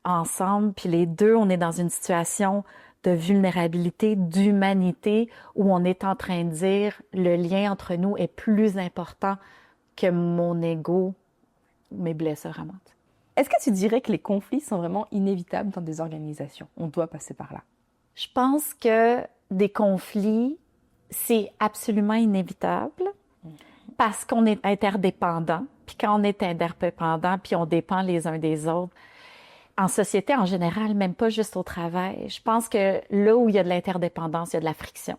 ensemble, puis les deux, on est dans une situation de vulnérabilité, d'humanité, où on est en train de dire, le lien entre nous est plus important que mon ego, mes blessures à moi. Est-ce que tu dirais que les conflits sont vraiment inévitables dans des organisations? On doit passer par là. Je pense que des conflits, c'est absolument inévitable parce qu'on est interdépendants. Puis quand on est interdépendants, puis on dépend les uns des autres, en société en général, même pas juste au travail, je pense que là où il y a de l'interdépendance, il y a de la friction.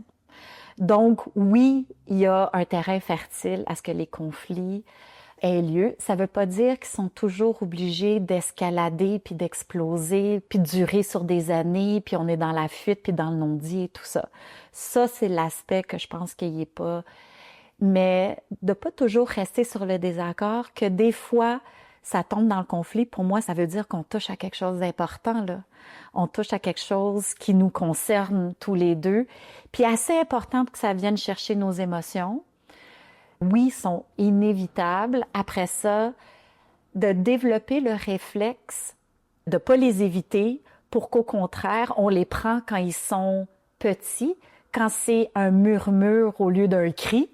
Donc oui, il y a un terrain fertile à ce que les conflits aient lieu. Ça veut pas dire qu'ils sont toujours obligés d'escalader, puis d'exploser, puis de durer sur des années, puis on est dans la fuite, puis dans le non-dit et tout ça. Ça, c'est l'aspect que je pense qu'il n'y est pas. Mais de pas toujours rester sur le désaccord, que des fois, ça tombe dans le conflit, pour moi, ça veut dire qu'on touche à quelque chose d'important, là. On touche à quelque chose qui nous concerne tous les deux, puis assez important pour que ça vienne chercher nos émotions. Oui, sont inévitables. Après ça, de développer le réflexe de pas les éviter pour qu'au contraire, on les prend quand ils sont petits, quand c'est un murmure au lieu d'un cri.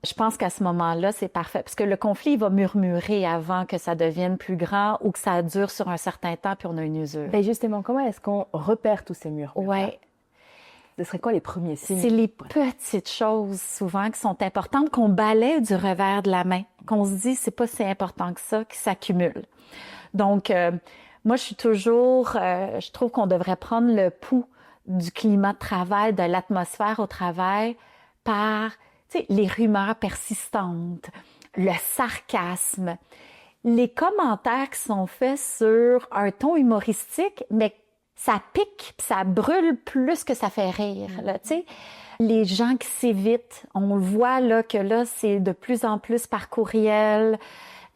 Je pense qu'à ce moment-là, c'est parfait. Parce que le conflit, il va murmurer avant que ça devienne plus grand ou que ça dure sur un certain temps puis on a une usure. Et justement, comment est-ce qu'on repère tous ces murmures? Ouais. Ce serait quoi les premiers signes? C'est les petites choses, souvent, qui sont importantes, qu'on balaie du revers de la main, qu'on se dit, c'est pas si important que ça, qui s'accumule. Donc, moi, je trouve qu'on devrait prendre le pouls du climat de travail, de l'atmosphère au travail, par, tu sais, les rumeurs persistantes, le sarcasme, les commentaires qui sont faits sur un ton humoristique, mais ça pique, puis ça brûle plus que ça fait rire, là, tu sais. Les gens qui s'évitent, on le voit là que là, c'est de plus en plus par courriel.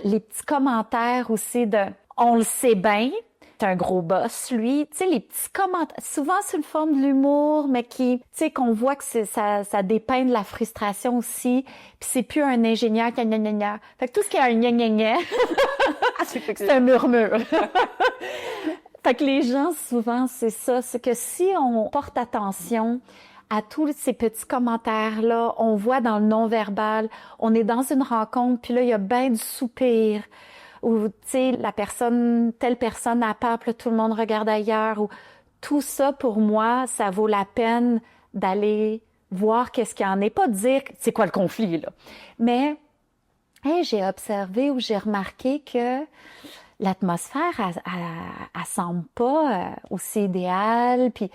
Les petits commentaires aussi de « on le sait bien », c'est un gros boss, lui. Tu sais, les petits commentaires, souvent sous une forme de l'humour, mais qui, tu sais, qu'on voit que ça dépeint de la frustration aussi. Puis c'est plus un ingénieur qui a gna gna gna. Fait que tout ce qui est un gna gna gna, c'est un murmure. Fait que les gens, souvent, c'est ça. C'est que si on porte attention à tous ces petits commentaires-là, on voit dans le non-verbal, on est dans une rencontre, puis là, il y a bien du soupir, ou, tu sais, telle personne a peur, puis là, tout le monde regarde ailleurs, ou tout ça, pour moi, ça vaut la peine d'aller voir qu'est-ce qu'il y en est. Pas de dire, c'est quoi le conflit, là. Mais, hey, j'ai observé ou j'ai remarqué que l'atmosphère, elle semble pas aussi idéale, puis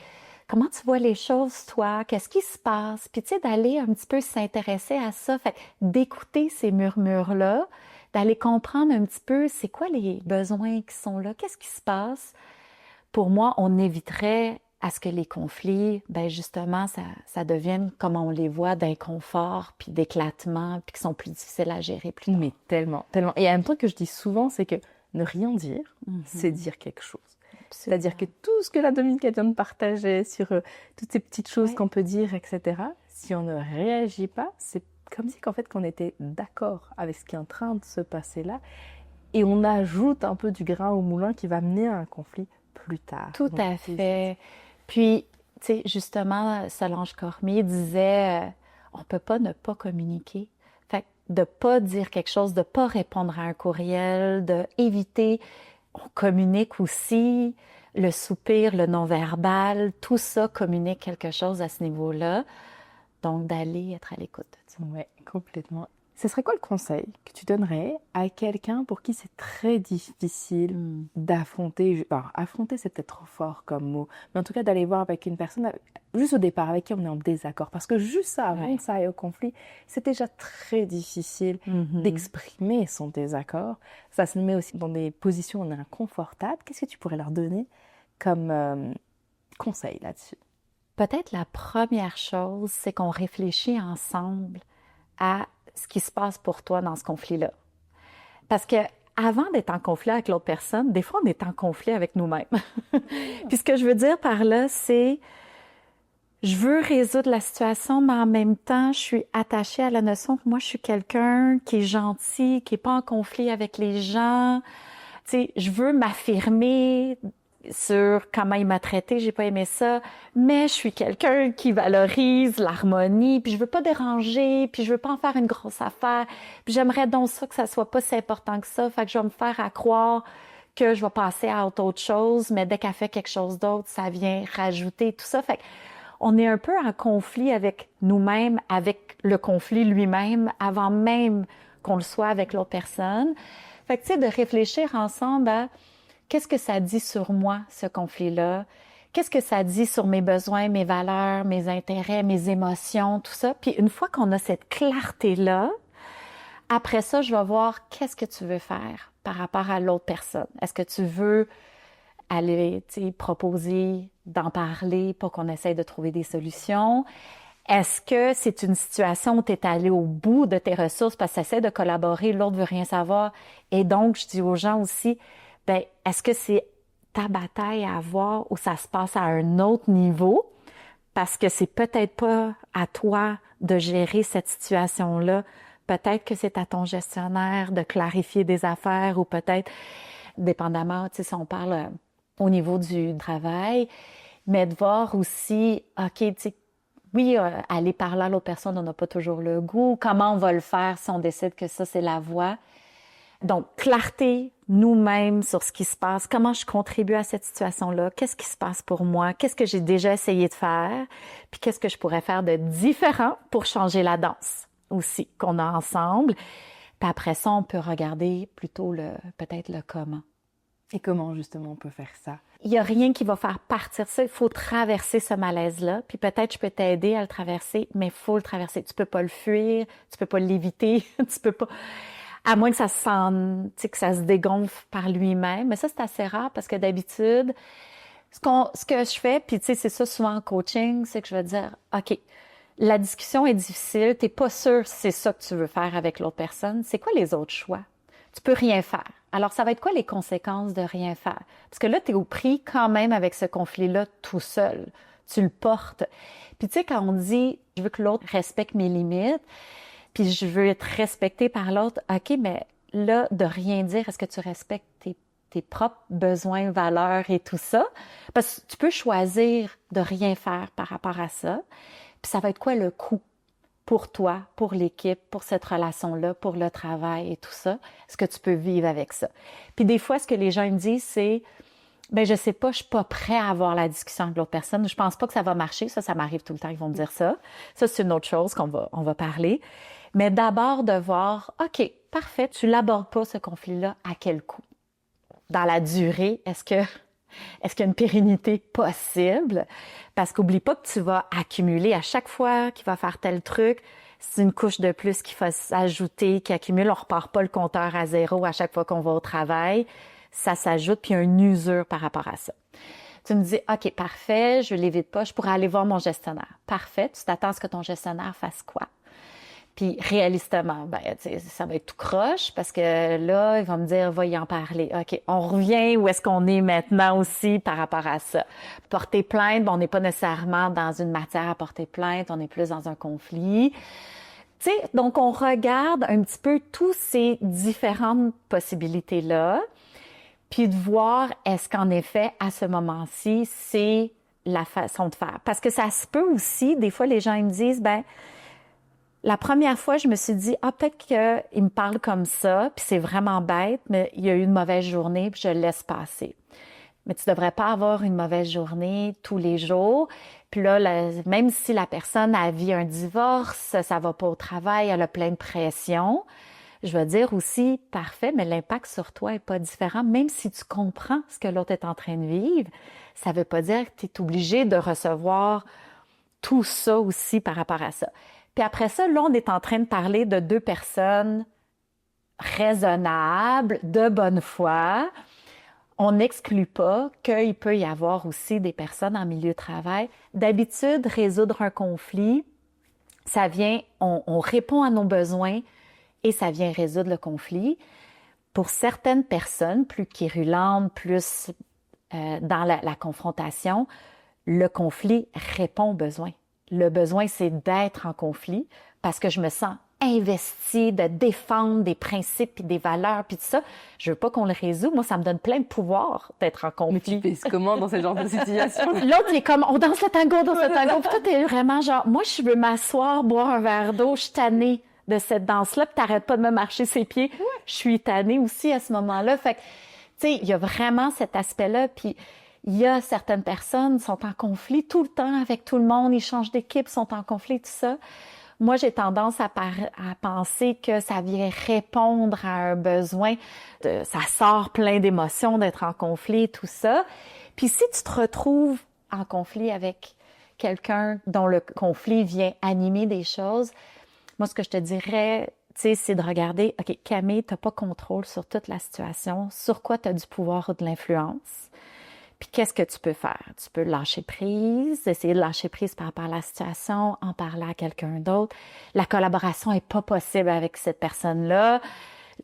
comment tu vois les choses, toi? Qu'est-ce qui se passe? Puis, tu sais, d'aller un petit peu s'intéresser à ça, fait d'écouter ces murmures-là, d'aller comprendre un petit peu c'est quoi les besoins qui sont là, qu'est-ce qui se passe. Pour moi, on éviterait à ce que les conflits, ben justement, ça devienne, comme on les voit, d'inconfort, puis d'éclatement, puis qui sont plus difficiles à gérer plus tard. Mais tellement, tellement. Et en même temps que je dis souvent, c'est que ne rien dire, c'est dire quelque chose. C'est-à-dire que tout ce que la Dominique vient de partager sur toutes ces petites choses qu'on peut dire, etc., si on ne réagit pas, c'est comme si qu'en fait qu'on était d'accord avec ce qui est en train de se passer là, et on ajoute un peu du grain au moulin qui va mener à un conflit plus tard. Tout à fait. Puis, tu sais, justement, Solange Cormier disait, on peut pas ne pas communiquer. Fait que de pas dire quelque chose, de pas répondre à un courriel, de éviter. On communique aussi, le soupir, le non-verbal, tout ça communique quelque chose à ce niveau-là. Donc, d'aller être à l'écoute de ça. Oui, complètement. Ce serait quoi le conseil que tu donnerais à quelqu'un pour qui c'est très difficile d'affronter, alors affronter c'est peut-être trop fort comme mot, mais en tout cas d'aller voir avec une personne, juste au départ, avec qui on est en désaccord, parce que juste ça, avant que ça aille au conflit, c'est déjà très difficile d'exprimer son désaccord. Ça se met aussi dans des positions où on est inconfortable. Qu'est-ce que tu pourrais leur donner comme conseil là-dessus? Peut-être la première chose, c'est qu'on réfléchit ensemble à ce qui se passe pour toi dans ce conflit-là. Parce que avant d'être en conflit avec l'autre personne, des fois, on est en conflit avec nous-mêmes. Puis ce que je veux dire par là, c'est je veux résoudre la situation, mais en même temps, je suis attachée à la notion que moi, je suis quelqu'un qui est gentil, qui n'est pas en conflit avec les gens. Tu sais, je veux m'affirmer sur comment il m'a traité, j'ai pas aimé ça, mais je suis quelqu'un qui valorise l'harmonie, puis je veux pas déranger, puis je veux pas en faire une grosse affaire, puis j'aimerais donc ça que ça soit pas si important que ça, fait que je vais me faire à croire que je vais passer à autre chose, mais dès qu'elle fait quelque chose d'autre, ça vient rajouter tout ça, fait que on est un peu en conflit avec nous-mêmes, avec le conflit lui-même, avant même qu'on le soit avec l'autre personne. Fait que tu sais, de réfléchir ensemble à qu'est-ce que ça dit sur moi, ce conflit-là? Qu'est-ce que ça dit sur mes besoins, mes valeurs, mes intérêts, mes émotions, tout ça? Puis une fois qu'on a cette clarté-là, après ça, je vais voir qu'est-ce que tu veux faire par rapport à l'autre personne. Est-ce que tu veux aller, proposer d'en parler pour qu'on essaye de trouver des solutions? Est-ce que c'est une situation où tu es allé au bout de tes ressources parce que tu essaies de collaborer, l'autre veut rien savoir? Et donc, je dis aux gens aussi, ben, est-ce que c'est ta bataille à avoir ou ça se passe à un autre niveau? Parce que c'est peut-être pas à toi de gérer cette situation-là. Peut-être que c'est à ton gestionnaire de clarifier des affaires ou peut-être, dépendamment, si on parle au niveau du travail, mais de voir aussi, OK, oui, aller parler à l'autre personne, on n'a pas toujours le goût. Comment on va le faire si on décide que ça, c'est la voie? Donc, clarté nous-mêmes sur ce qui se passe, comment je contribue à cette situation-là, qu'est-ce qui se passe pour moi, qu'est-ce que j'ai déjà essayé de faire, puis qu'est-ce que je pourrais faire de différent pour changer la danse aussi qu'on a ensemble. Puis après ça, on peut regarder plutôt peut-être le comment. Et comment justement on peut faire ça? Il n'y a rien qui va faire partir ça. Il faut traverser ce malaise-là. Puis peut-être je peux t'aider à le traverser, mais il faut le traverser. Tu peux pas le fuir, tu peux pas l'éviter, tu peux pas... À moins que ça se sente, tu sais, que ça se dégonfle par lui-même. Mais ça, c'est assez rare parce que d'habitude, ce que je fais, puis tu sais, c'est ça souvent en coaching, c'est que je vais dire, OK, la discussion est difficile, t'es pas sûr si c'est ça que tu veux faire avec l'autre personne. C'est quoi les autres choix? Tu peux rien faire. Alors, ça va être quoi les conséquences de rien faire? Parce que là, tu es au prix quand même avec ce conflit-là tout seul. Tu le portes. Puis tu sais, quand on dit, je veux que l'autre respecte mes limites, puis je veux être respecté par l'autre, OK, mais là, de rien dire, est-ce que tu respectes tes propres besoins, valeurs et tout ça? Parce que tu peux choisir de rien faire par rapport à ça. Puis ça va être quoi le coût pour toi, pour l'équipe, pour cette relation-là, pour le travail et tout ça? Est-ce que tu peux vivre avec ça? Puis des fois, ce que les gens me disent, c'est, ben je sais pas, je suis pas prêt à avoir la discussion avec l'autre personne. Je pense pas que ça va marcher. Ça m'arrive tout le temps. Ils vont me dire ça. Ça, c'est une autre chose on va parler. Mais d'abord de voir, OK, parfait, tu l'abordes pas ce conflit-là, à quel coût? Dans la durée, est-ce qu'il y a une pérennité possible? Parce qu'oublie pas que tu vas accumuler à chaque fois qu'il va faire tel truc, c'est une couche de plus qui va s'ajouter, qui accumule. On repart pas le compteur à zéro à chaque fois qu'on va au travail. Ça s'ajoute, puis il y a une usure par rapport à ça. Tu me dis, OK, parfait, je l'évite pas, je pourrais aller voir mon gestionnaire. Parfait, tu t'attends à ce que ton gestionnaire fasse quoi? Puis réalistement, ben, ça va être tout croche parce que là, il va me dire, va y en parler. OK, on revient où est-ce qu'on est maintenant aussi par rapport à ça. Porter plainte, bon, on n'est pas nécessairement dans une matière à porter plainte, on est plus dans un conflit. Tu sais, donc on regarde un petit peu toutes ces différentes possibilités-là, puis de voir est-ce qu'en effet, à ce moment-ci, c'est la façon de faire. Parce que ça se peut aussi, des fois, les gens ils me disent, ben la première fois, je me suis dit, ah, peut-être qu'il me parle comme ça, puis c'est vraiment bête, mais il y a eu une mauvaise journée, puis je le laisse passer. Mais tu devrais pas avoir une mauvaise journée tous les jours. Puis là, même si la personne a vécu un divorce, ça va pas au travail, elle a plein de pression, je vais dire aussi, parfait, mais l'impact sur toi est pas différent. Même si tu comprends ce que l'autre est en train de vivre, ça veut pas dire que tu es obligé de recevoir tout ça aussi par rapport à ça. Puis après ça, là, on est en train de parler de deux personnes raisonnables, de bonne foi. On n'exclut pas qu'il peut y avoir aussi des personnes en milieu de travail. D'habitude, résoudre un conflit, ça vient, on répond à nos besoins et ça vient résoudre le conflit. Pour certaines personnes plus quérulantes, plus dans la confrontation, le conflit répond aux besoins. Le besoin, c'est d'être en conflit parce que je me sens investie, de défendre des principes et des valeurs puis tout ça. Je veux pas qu'on le résout. Moi, ça me donne plein de pouvoir d'être en conflit. Mais tu fais comment dans ce genre de situation? L'autre, il est comme, on danse le tango, on danse le tango. Puis toi, t'es vraiment genre, moi, je veux m'asseoir, boire un verre d'eau, je suis tannée de cette danse-là, puis t'arrêtes pas de me marcher ses pieds. Je suis tannée aussi à ce moment-là. Fait que, tu sais, il y a vraiment cet aspect-là, puis il y a certaines personnes qui sont en conflit tout le temps avec tout le monde, ils changent d'équipe, sont en conflit, tout ça. Moi, j'ai tendance à penser que ça vient répondre à un besoin, ça sort plein d'émotions d'être en conflit, tout ça. Puis si tu te retrouves en conflit avec quelqu'un dont le conflit vient animer des choses, moi, ce que je te dirais, tu sais, c'est de regarder, OK, Camille, t'as pas contrôle sur toute la situation, sur quoi tu as du pouvoir ou de l'influence. Puis qu'est-ce que tu peux faire? Tu peux lâcher prise, essayer de lâcher prise par rapport à la situation, en parler à quelqu'un d'autre. La collaboration est pas possible avec cette personne-là.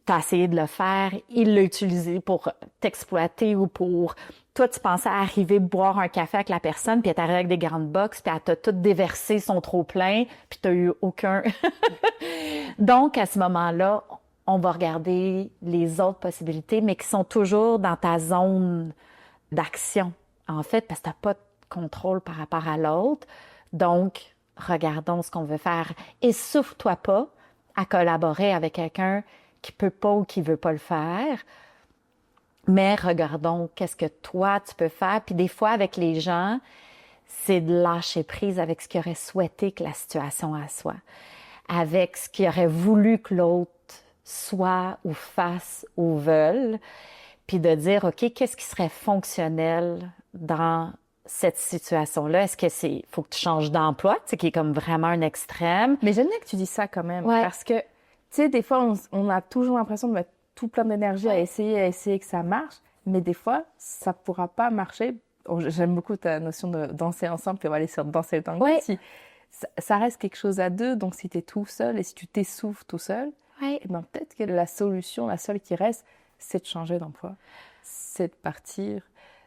Tu as essayé de le faire, il l'a utilisé pour t'exploiter ou pour... Toi, tu pensais arriver boire un café avec la personne, puis elle est arrivée avec des grandes boxes, puis elle t'a tout déversé son trop-plein, puis tu n'as eu aucun... Donc, à ce moment-là, on va regarder les autres possibilités, mais qui sont toujours dans ta zone d'action, en fait, parce que tu n'as pas de contrôle par rapport à l'autre. Donc, regardons ce qu'on veut faire. Et souffre-toi pas à collaborer avec quelqu'un qui peut pas ou qui veut pas le faire. Mais regardons qu'est-ce que toi, tu peux faire. Puis des fois, avec les gens, c'est de lâcher prise avec ce qu'ils auraient souhaité que la situation soit, avec ce qu'ils auraient voulu que l'autre soit ou fasse ou veuille. Puis de dire, OK, qu'est-ce qui serait fonctionnel dans cette situation-là? Est-ce que faut que tu changes d'emploi, tu sais, qui est comme vraiment un extrême? Mais j'aime bien que tu dis ça quand même, Ouais. parce que sais, des fois, on a toujours l'impression de mettre tout plein d'énergie à essayer que ça marche, mais des fois, ça pourra pas marcher. J'aime beaucoup ta notion de danser ensemble, puis on va aller sur danser le tango. Si, ça reste quelque chose à deux, donc si tu es tout seul et si tu t'essouffles tout seul, eh ben, peut-être que la solution, la seule qui reste, c'est de changer d'emploi, c'est de partir.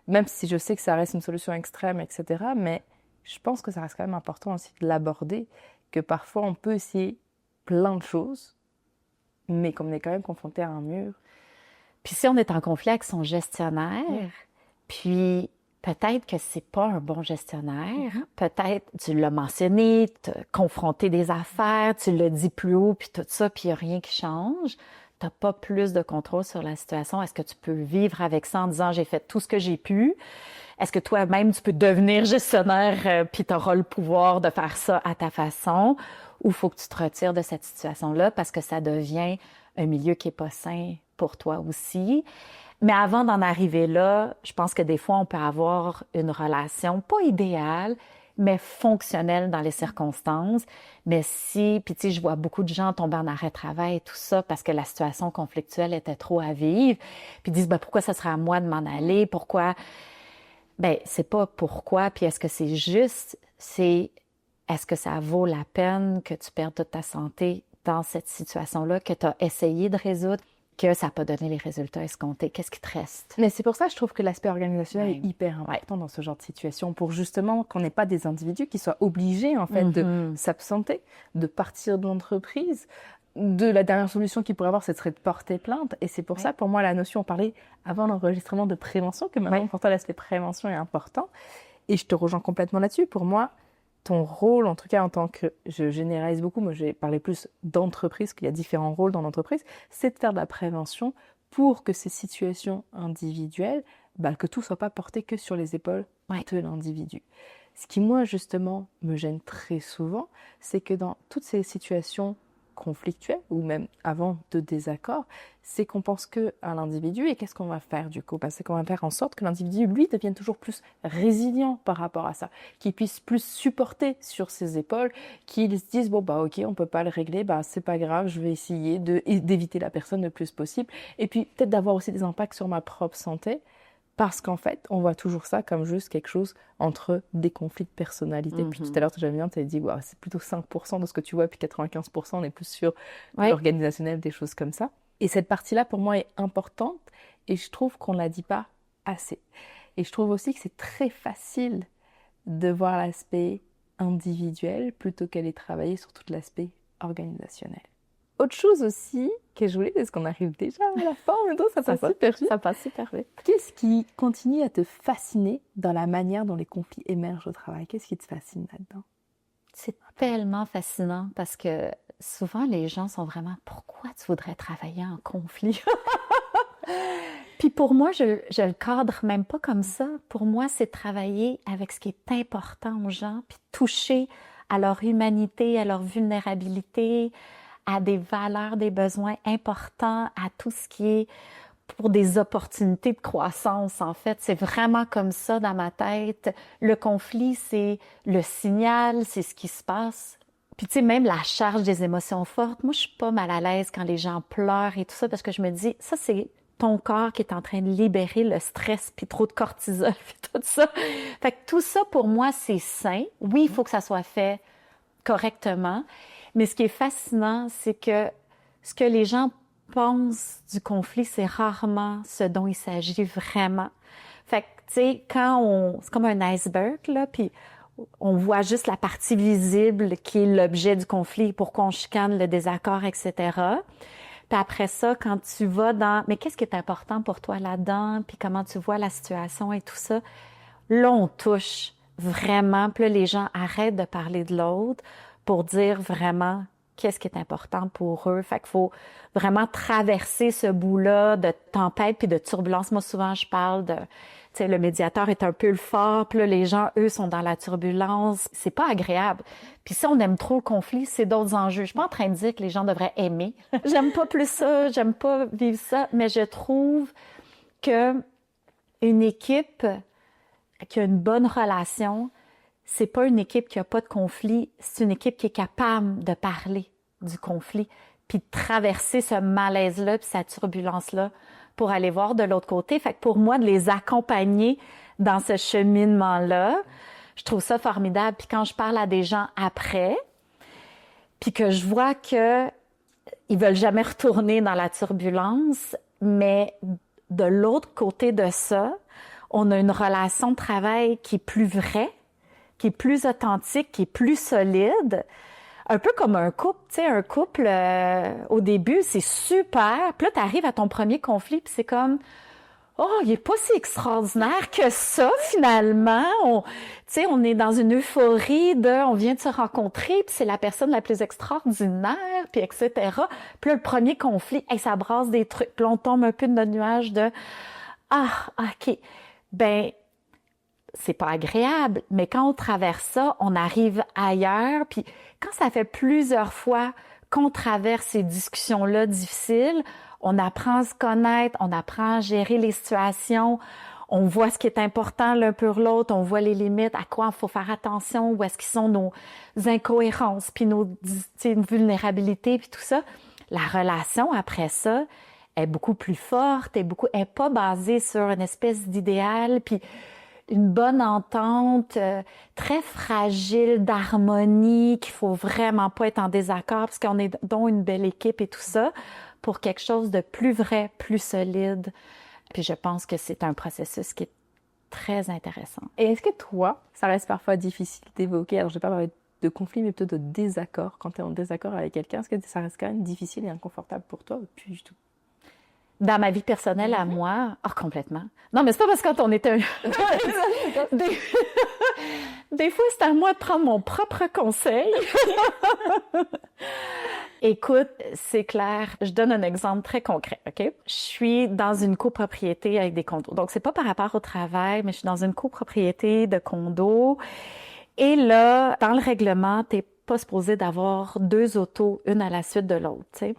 Même si je sais que ça reste une solution extrême, etc., mais je pense que ça reste quand même important aussi de l'aborder, que parfois on peut essayer plein de choses, mais qu'on est quand même confronté à un mur. Puis si on est en conflit avec son gestionnaire, puis peut-être que c'est pas un bon gestionnaire, peut-être, tu l'as mentionné, tu as confronté des affaires, tu l'as dit plus haut, puis tout ça, puis il n'y a rien qui change. Tu n'as pas plus de contrôle sur la situation. Est-ce que tu peux vivre avec ça en disant « j'ai fait tout ce que j'ai pu ». Est-ce que toi-même, tu peux devenir gestionnaire puis tu auras le pouvoir de faire ça à ta façon? Ou il faut que tu te retires de cette situation-là parce que ça devient un milieu qui n'est pas sain pour toi aussi? Mais avant d'en arriver là, je pense que des fois, on peut avoir une relation pas idéale, mais fonctionnelle dans les circonstances. Mais si, puis tu sais, je vois beaucoup de gens tomber en arrêt de travail et tout ça parce que la situation conflictuelle était trop à vivre. Puis ils disent, ben, pourquoi ça serait à moi de m'en aller? Pourquoi? Ben, c'est pas pourquoi, puis est-ce que c'est juste, c'est est-ce que ça vaut la peine que tu perdes toute ta santé dans cette situation-là que tu as essayé de résoudre, que ça n'a pas donné les résultats escomptés? Qu'est-ce qui te reste? Mais c'est pour ça que je trouve que l'aspect organisationnel est hyper important dans ce genre de situation, pour justement qu'on n'ait pas des individus qui soient obligés en fait de s'absenter, de partir de l'entreprise. De la dernière solution qu'ils pourraient avoir, ce serait de porter plainte. Et c'est pour ça, pour moi, la notion, on parlait avant l'enregistrement de prévention, que maintenant, pour toi, l'aspect prévention est important. Et je te rejoins complètement là-dessus. Pour moi, ton rôle, en tout cas en tant que, je généralise beaucoup, moi j'ai parlé plus d'entreprise, qu'il y a différents rôles dans l'entreprise, c'est de faire de la prévention pour que ces situations individuelles, que tout ne soit pas porté que sur les épaules de l'individu. Ce qui, moi, justement, me gêne très souvent, c'est que dans toutes ces situations conflictuelles, ou même avant de désaccord, c'est qu'on pense que à l'individu, et qu'est-ce qu'on va faire du coup? C'est qu'on va faire en sorte que l'individu, lui, devienne toujours plus résilient par rapport à ça, qu'il puisse plus supporter sur ses épaules, qu'il se dise, bon, ok, on peut pas le régler, c'est pas grave, je vais essayer d'éviter la personne le plus possible, et puis peut-être d'avoir aussi des impacts sur ma propre santé, parce qu'en fait, on voit toujours ça comme juste quelque chose entre des conflits de personnalité. Puis tout à l'heure, tu as dit, c'est plutôt 5% de ce que tu vois, puis 95%, on est plus sur l'organisationnel, des choses comme ça. Et cette partie-là, pour moi, est importante, et je trouve qu'on ne la dit pas assez. Et je trouve aussi que c'est très facile de voir l'aspect individuel plutôt qu'aller travailler sur tout l'aspect organisationnel. Autre chose aussi que je voulais, parce qu'on arrive déjà à la fin, mais ça passe super vite. Ça passe super vite. Qu'est-ce qui continue à te fasciner dans la manière dont les conflits émergent au travail? Qu'est-ce qui te fascine là-dedans? C'est tellement fascinant parce que souvent les gens sont vraiment « Pourquoi tu voudrais travailler en conflit? » Puis pour moi, je le cadre même pas comme ça. Pour moi, c'est travailler avec ce qui est important aux gens, puis toucher à leur humanité, à leur vulnérabilité, à des valeurs, des besoins importants, à tout ce qui est pour des opportunités de croissance, en fait. C'est vraiment comme ça dans ma tête. Le conflit, c'est le signal, c'est ce qui se passe. Puis tu sais, même la charge des émotions fortes, moi, je suis pas mal à l'aise quand les gens pleurent et tout ça, parce que je me dis, ça, c'est ton corps qui est en train de libérer le stress, puis trop de cortisol, puis tout ça. Fait que tout ça, pour moi, c'est sain. Oui, il faut que ça soit fait correctement. Mais ce qui est fascinant, c'est que ce que les gens pensent du conflit, c'est rarement ce dont il s'agit vraiment. Fait que, tu sais, c'est comme un iceberg, là, puis on voit juste la partie visible qui est l'objet du conflit, pourquoi on chicane, le désaccord, etc. Puis après ça, quand tu vas mais qu'est-ce qui est important pour toi là-dedans, puis comment tu vois la situation et tout ça, là, on touche vraiment, puis là, les gens arrêtent de parler de l'autre pour dire vraiment qu'est-ce qui est important pour eux. Fait qu'il faut vraiment traverser ce bout-là de tempête puis de turbulence. Moi, souvent, je parle de, tu sais, le médiateur est un peu le fort, puis là, les gens, eux, sont dans la turbulence. C'est pas agréable. Puis si on aime trop le conflit, c'est d'autres enjeux. Je suis pas en train de dire que les gens devraient aimer. J'aime pas plus ça, j'aime pas vivre ça, mais je trouve que une équipe qui a une bonne relation, c'est pas une équipe qui a pas de conflit, c'est une équipe qui est capable de parler du conflit, puis de traverser ce malaise-là, puis cette turbulence-là, pour aller voir de l'autre côté. Fait que pour moi, de les accompagner dans ce cheminement-là, je trouve ça formidable. Puis quand je parle à des gens après, puis que je vois que ils veulent jamais retourner dans la turbulence, mais de l'autre côté de ça, on a une relation de travail qui est plus vraie, qui est plus authentique, qui est plus solide. Un peu comme un couple, tu sais, un couple, au début, c'est super. Puis là, t'arrives à ton premier conflit, puis c'est comme, oh, il est pas si extraordinaire que ça, finalement. Tu sais, on est dans une euphorie on vient de se rencontrer, puis c'est la personne la plus extraordinaire, puis etc. Puis là, le premier conflit, hey, ça brasse des trucs. Puis on tombe un peu de notre nuage de, ah, OK, ben, c'est pas agréable, mais quand on traverse ça, on arrive ailleurs. Puis quand ça fait plusieurs fois qu'on traverse ces discussions-là difficiles, on apprend à se connaître, on apprend à gérer les situations, on voit ce qui est important l'un pour l'autre, on voit les limites, à quoi il faut faire attention, où est-ce qu'ils sont nos incohérences, puis nos vulnérabilités, puis tout ça. La relation après ça est beaucoup plus forte, elle est pas basée sur une espèce d'idéal, puis une bonne entente, très fragile, d'harmonie, qu'il faut vraiment pas être en désaccord parce qu'on est donc une belle équipe et tout ça, pour quelque chose de plus vrai, plus solide. Puis je pense que c'est un processus qui est très intéressant. Et est-ce que toi, ça reste parfois difficile d'évoquer, alors je vais pas parler de conflit, mais plutôt de désaccord, quand tu es en désaccord avec quelqu'un, est-ce que ça reste quand même difficile et inconfortable pour toi ou plus du tout? Dans ma vie personnelle à moi, complètement. Non, mais c'est pas parce que quand on était des fois, c'est à moi de prendre mon propre conseil. Écoute, c'est clair. Je donne un exemple très concret, OK? Je suis dans une copropriété avec des condos. Donc, c'est pas par rapport au travail, mais je suis dans une copropriété de condos. Et là, dans le règlement, t'es pas supposé d'avoir 2 autos, une à la suite de l'autre, tu sais.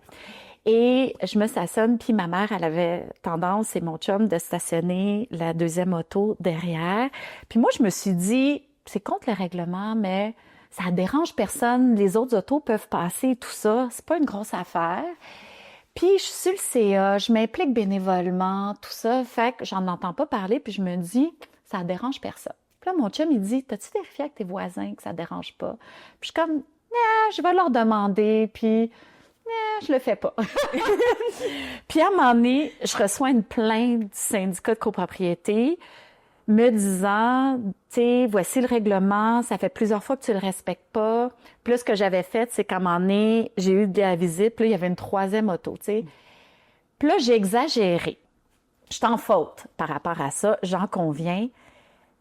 Et je me stationne, puis ma mère, elle avait tendance, et mon chum, de stationner la 2e auto derrière. Puis moi, je me suis dit, c'est contre le règlement, mais ça dérange personne. Les autres autos peuvent passer, tout ça. C'est pas une grosse affaire. Puis je suis sur le CA, je m'implique bénévolement, tout ça. Fait que j'en entends pas parler, puis je me dis, ça dérange personne. Puis là, mon chum, il dit, t'as-tu vérifié avec tes voisins que ça dérange pas? Puis je suis comme, je vais leur demander, puis... je le fais pas. Puis à un moment donné, je reçois une plainte du syndicat de copropriété me disant, tu sais, voici le règlement, ça fait plusieurs fois que tu le respectes pas. Puis là, ce que j'avais fait, c'est qu'à un moment donné, j'ai eu de la visite, puis là, il y avait une 3e auto, tu sais. Puis là, j'ai exagéré. Je suis en faute par rapport à ça, j'en conviens.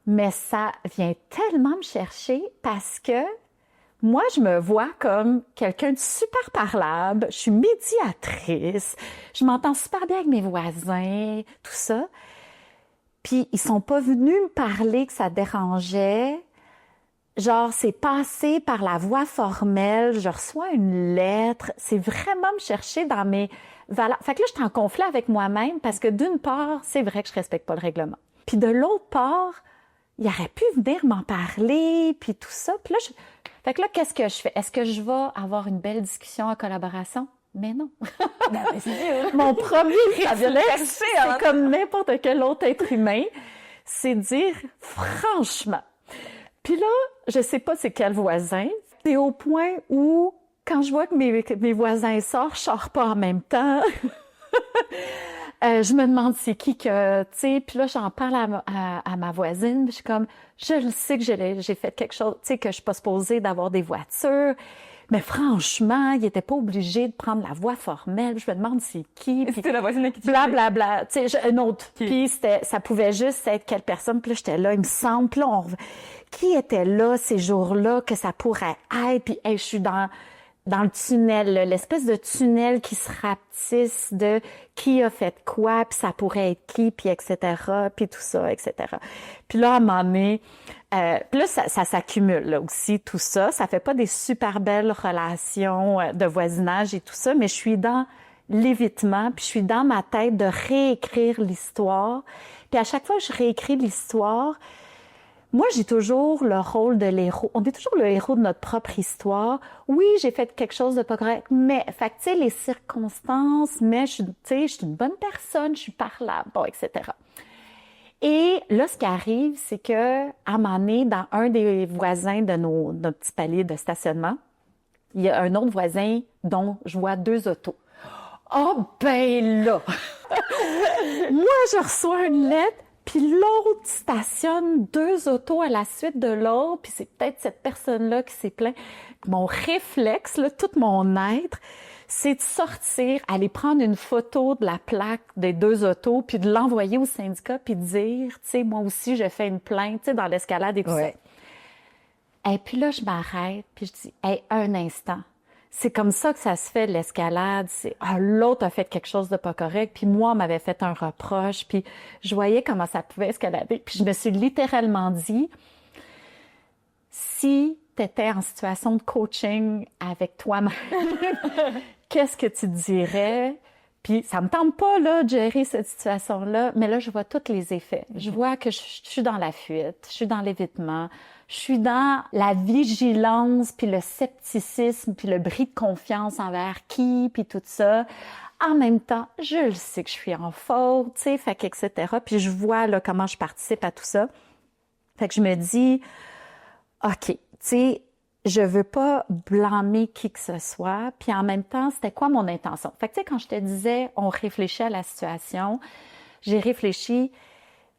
Mais ça vient tellement me chercher parce que moi, je me vois comme quelqu'un de super parlable, je suis médiatrice, je m'entends super bien avec mes voisins, tout ça. Puis ils sont pas venus me parler que ça dérangeait. Genre, c'est passé par la voie formelle, je reçois une lettre, c'est vraiment me chercher dans mes valeurs. Fait que là, je suis en conflit avec moi-même parce que d'une part, c'est vrai que je respecte pas le règlement. Puis de l'autre part, il aurait pu venir m'en parler, puis tout ça. Puis là, fait que là, qu'est-ce que je fais? Est-ce que je vais avoir une belle discussion en collaboration? Mais non. Mon premier réflexe, c'est comme n'importe quel autre être humain, c'est dire franchement. Puis là, je sais pas c'est quel voisin. C'est au point où, quand je vois que mes voisins sortent, je sors pas en même temps. Je me demande c'est qui que, tu sais, puis là, j'en parle à ma voisine, puis je suis comme, je le sais que j'ai fait quelque chose, tu sais, que je suis pas supposée d'avoir des voitures, mais franchement, il était pas obligé de prendre la voie formelle, je me demande c'est qui. C'était la voisine qui blablabla, tu sais, une autre. Puis ça pouvait juste être quelle personne, puis là, j'étais là, il me semble, puis là, qui était là ces jours-là que ça pourrait être, puis hey, je suis dans le tunnel, là, l'espèce de tunnel qui se rapetisse de qui a fait quoi, puis ça pourrait être qui, puis etc., puis tout ça, etc. Puis là, à un moment donné, puis là, ça s'accumule là, aussi, tout ça. Ça fait pas des super belles relations de voisinage et tout ça, mais je suis dans l'évitement, puis je suis dans ma tête de réécrire l'histoire. Puis à chaque fois que je réécris l'histoire, Moi, j'ai toujours le rôle de l'héros. On est toujours le héros de notre propre histoire. Oui, j'ai fait quelque chose de pas correct, mais, fait que, tu sais, les circonstances, mais tu sais, je suis une bonne personne, je suis parlable, bon, etc. Et là, ce qui arrive, c'est que, à un moment donné, dans un des voisins de notre petit palier de stationnement, il y a un autre voisin dont je vois 2 autos. Oh, ben là! Moi, je reçois une lettre, puis l'autre stationne 2 autos à la suite de l'autre, puis c'est peut-être cette personne-là qui s'est plaint. Mon réflexe, là, tout mon être, c'est de sortir, aller prendre une photo de la plaque des 2 autos, puis de l'envoyer au syndicat, puis de dire, tu sais, moi aussi, je fais une plainte, tu sais, dans l'escalade et tout ça. Et puis là, je m'arrête, puis je dis, hey, un instant. C'est comme ça que ça se fait, l'escalade. C'est, l'autre a fait quelque chose de pas correct, puis moi, on m'avait fait un reproche, puis je voyais comment ça pouvait escalader. Puis je me suis littéralement dit, si tu étais en situation de coaching avec toi-même, qu'est-ce que tu dirais? Puis ça me tente pas, là, de gérer cette situation-là, mais là, je vois tous les effets. Je vois que je suis dans la fuite, je suis dans l'évitement, je suis dans la vigilance, puis le scepticisme, puis le bris de confiance envers qui, puis tout ça. En même temps, je le sais que je suis en faute, tu sais, fait que, etc. Puis je vois, là, comment je participe à tout ça. Fait que je me dis, OK, tu sais, je veux pas blâmer qui que ce soit, puis en même temps, c'était quoi mon intention? Fait que, tu sais, quand je te disais, on réfléchit à la situation, j'ai réfléchi,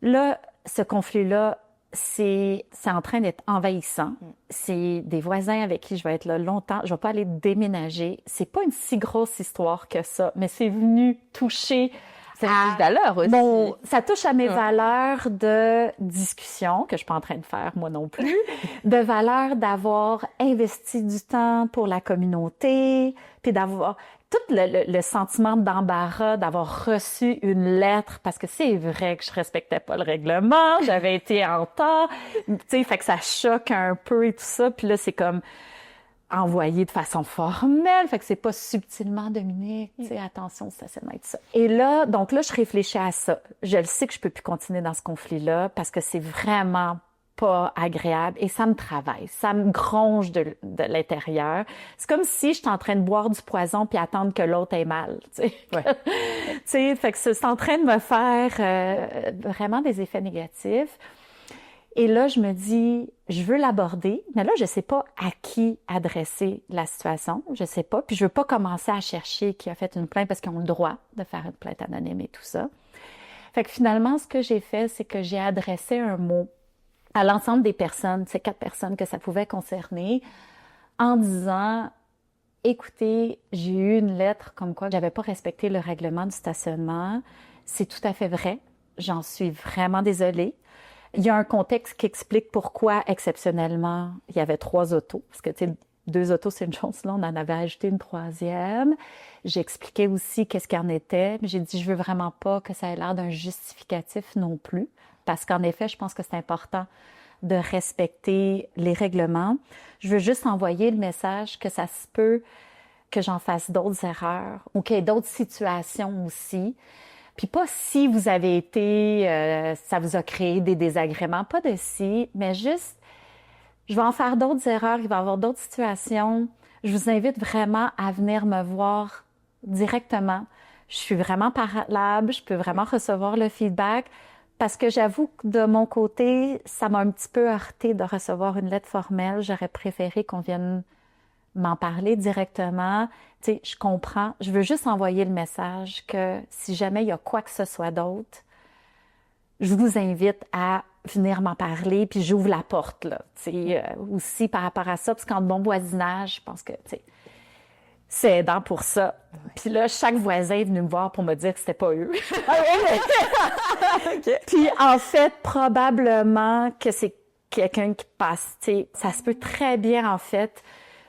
là, ce conflit-là, c'est en train d'être envahissant. C'est des voisins avec qui je vais être là longtemps. Je vais pas aller déménager. C'est pas une si grosse histoire que ça, mais c'est venu toucher Ça a des valeurs aussi. ça touche à mes valeurs de discussion, que je suis pas en train de faire moi non plus, de valeurs d'avoir investi du temps pour la communauté, puis d'avoir tout le sentiment d'embarras, d'avoir reçu une lettre, parce que c'est vrai que je respectais pas le règlement, j'avais été en retard, tu sais, fait que ça choque un peu et tout ça, puis là, c'est comme envoyé de façon formelle, fait que c'est pas subtilement Dominique, tu sais, attention, ça être ça. Et là, donc là, je réfléchis à ça. Je le sais que je peux plus continuer dans ce conflit-là parce que c'est vraiment pas agréable et ça me travaille, ça me gronge de l'intérieur. C'est comme si j'étais en train de boire du poison puis attendre que l'autre ait mal, tu sais. Tu sais, fait que c'est en train de me faire vraiment des effets négatifs. Et là, je me dis, je veux l'aborder, mais là, je sais pas à qui adresser la situation. Je sais pas. Puis je veux pas commencer à chercher qui a fait une plainte parce qu'ils ont le droit de faire une plainte anonyme et tout ça. Fait que finalement, ce que j'ai fait, c'est que j'ai adressé un mot à l'ensemble des personnes, ces 4 personnes que ça pouvait concerner, en disant, écoutez, j'ai eu une lettre comme quoi j'avais pas respecté le règlement du stationnement. C'est tout à fait vrai. J'en suis vraiment désolée. Il y a un contexte qui explique pourquoi, exceptionnellement, il y avait 3 autos. Parce que, tu sais, 2 autos, c'est une chose. Là, on en avait ajouté une 3e. J'ai expliqué aussi qu'est-ce qu'il en était. J'ai dit, je veux vraiment pas que ça ait l'air d'un justificatif non plus. Parce qu'en effet, je pense que c'est important de respecter les règlements. Je veux juste envoyer le message que ça se peut que j'en fasse d'autres erreurs ou qu'il y ait d'autres situations aussi. Puis pas si vous avez été, ça vous a créé des désagréments, pas de si, mais juste, je vais en faire d'autres erreurs, il va y avoir d'autres situations. Je vous invite vraiment à venir me voir directement. Je suis vraiment parlable, je peux vraiment recevoir le feedback parce que j'avoue que de mon côté, ça m'a un petit peu heurté de recevoir une lettre formelle. J'aurais préféré qu'on vienne m'en parler directement. Tu sais, je comprends. Je veux juste envoyer le message que si jamais il y a quoi que ce soit d'autre, je vous invite à venir m'en parler, puis j'ouvre la porte, là. Tu sais, aussi par rapport à ça, parce qu'en bon voisinage, je pense que, tu sais, c'est aidant pour ça. Puis là, chaque voisin est venu me voir pour me dire que c'était pas eux. Okay. Puis en fait, probablement que c'est quelqu'un qui passe, tu sais, ça se peut très bien, en fait.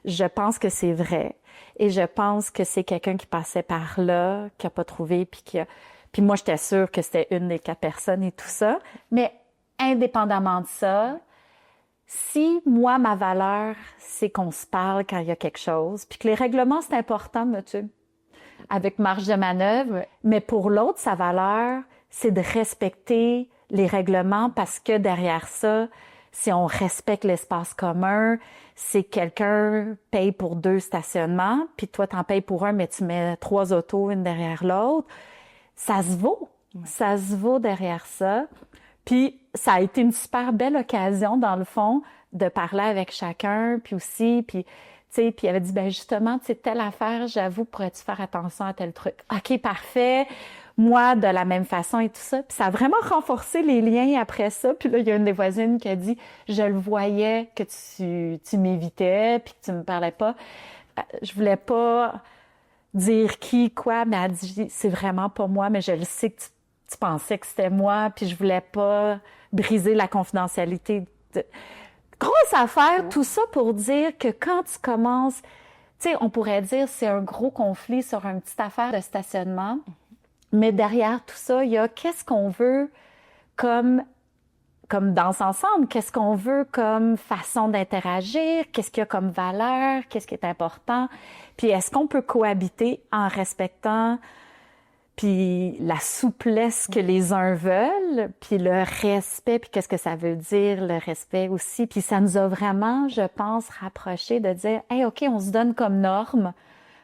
Je pense que c'est vrai. Et je pense que c'est quelqu'un qui passait par là, qui a pas trouvé, puis moi, j'étais sûre que c'était une des 4 personnes et tout ça. Mais indépendamment de ça, si moi, ma valeur, c'est qu'on se parle quand il y a quelque chose, puis que les règlements, c'est important, monsieur, avec marge de manœuvre, mais pour l'autre, sa valeur, c'est de respecter les règlements parce que derrière ça, si on respecte l'espace commun, si quelqu'un paye pour 2 stationnements, puis toi, t'en payes pour un, mais tu mets 3 autos, une derrière l'autre, ça se vaut. Ça se vaut derrière ça. Puis ça a été une super belle occasion, dans le fond, de parler avec chacun, puis aussi, puis tu sais, puis il avait dit, ben justement, tu sais, telle affaire, j'avoue, pourrais-tu faire attention à tel truc? OK, parfait. Moi, de la même façon et tout ça. Puis ça a vraiment renforcé les liens après ça. Puis là, il y a une des voisines qui a dit, je le voyais que tu m'évitais, puis que tu me parlais pas. Je voulais pas dire qui, quoi, mais elle dit, c'est vraiment pas moi, mais je le sais que tu pensais que c'était moi, puis je voulais pas briser la confidentialité. Grosse affaire, tout ça pour dire que quand tu commences, tu sais, on pourrait dire c'est un gros conflit sur une petite affaire de stationnement, mais derrière tout ça, il y a qu'est-ce qu'on veut comme danse ensemble, qu'est-ce qu'on veut comme façon d'interagir, qu'est-ce qu'il y a comme valeur, qu'est-ce qui est important, puis est-ce qu'on peut cohabiter en respectant puis la souplesse que les uns veulent, puis le respect, puis qu'est-ce que ça veut dire, le respect aussi. Puis ça nous a vraiment, je pense, rapprochés de dire « Hey, OK, on se donne comme norme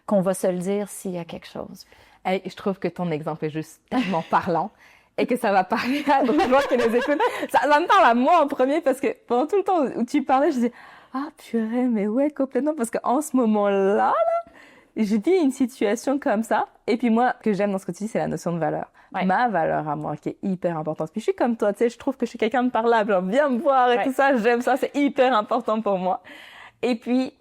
qu'on va se le dire s'il y a quelque chose. » Hey, je trouve que ton exemple est juste tellement parlant et que ça va parler à d'autres gens qui nous écoutent. Ça me parle à moi en premier parce que pendant tout le temps où tu parlais, je disais « Ah, purée, mais ouais, complètement. » Parce qu'en ce moment-là, je vis une situation comme ça. Et puis moi, ce que j'aime dans ce que tu dis, c'est la notion de valeur. Ouais. Ma valeur à moi, qui est hyper importante. Puis je suis comme toi, tu sais, je trouve que je suis quelqu'un de parlable. Genre, viens me voir et tout ça, j'aime ça, c'est hyper important pour moi. Et puis,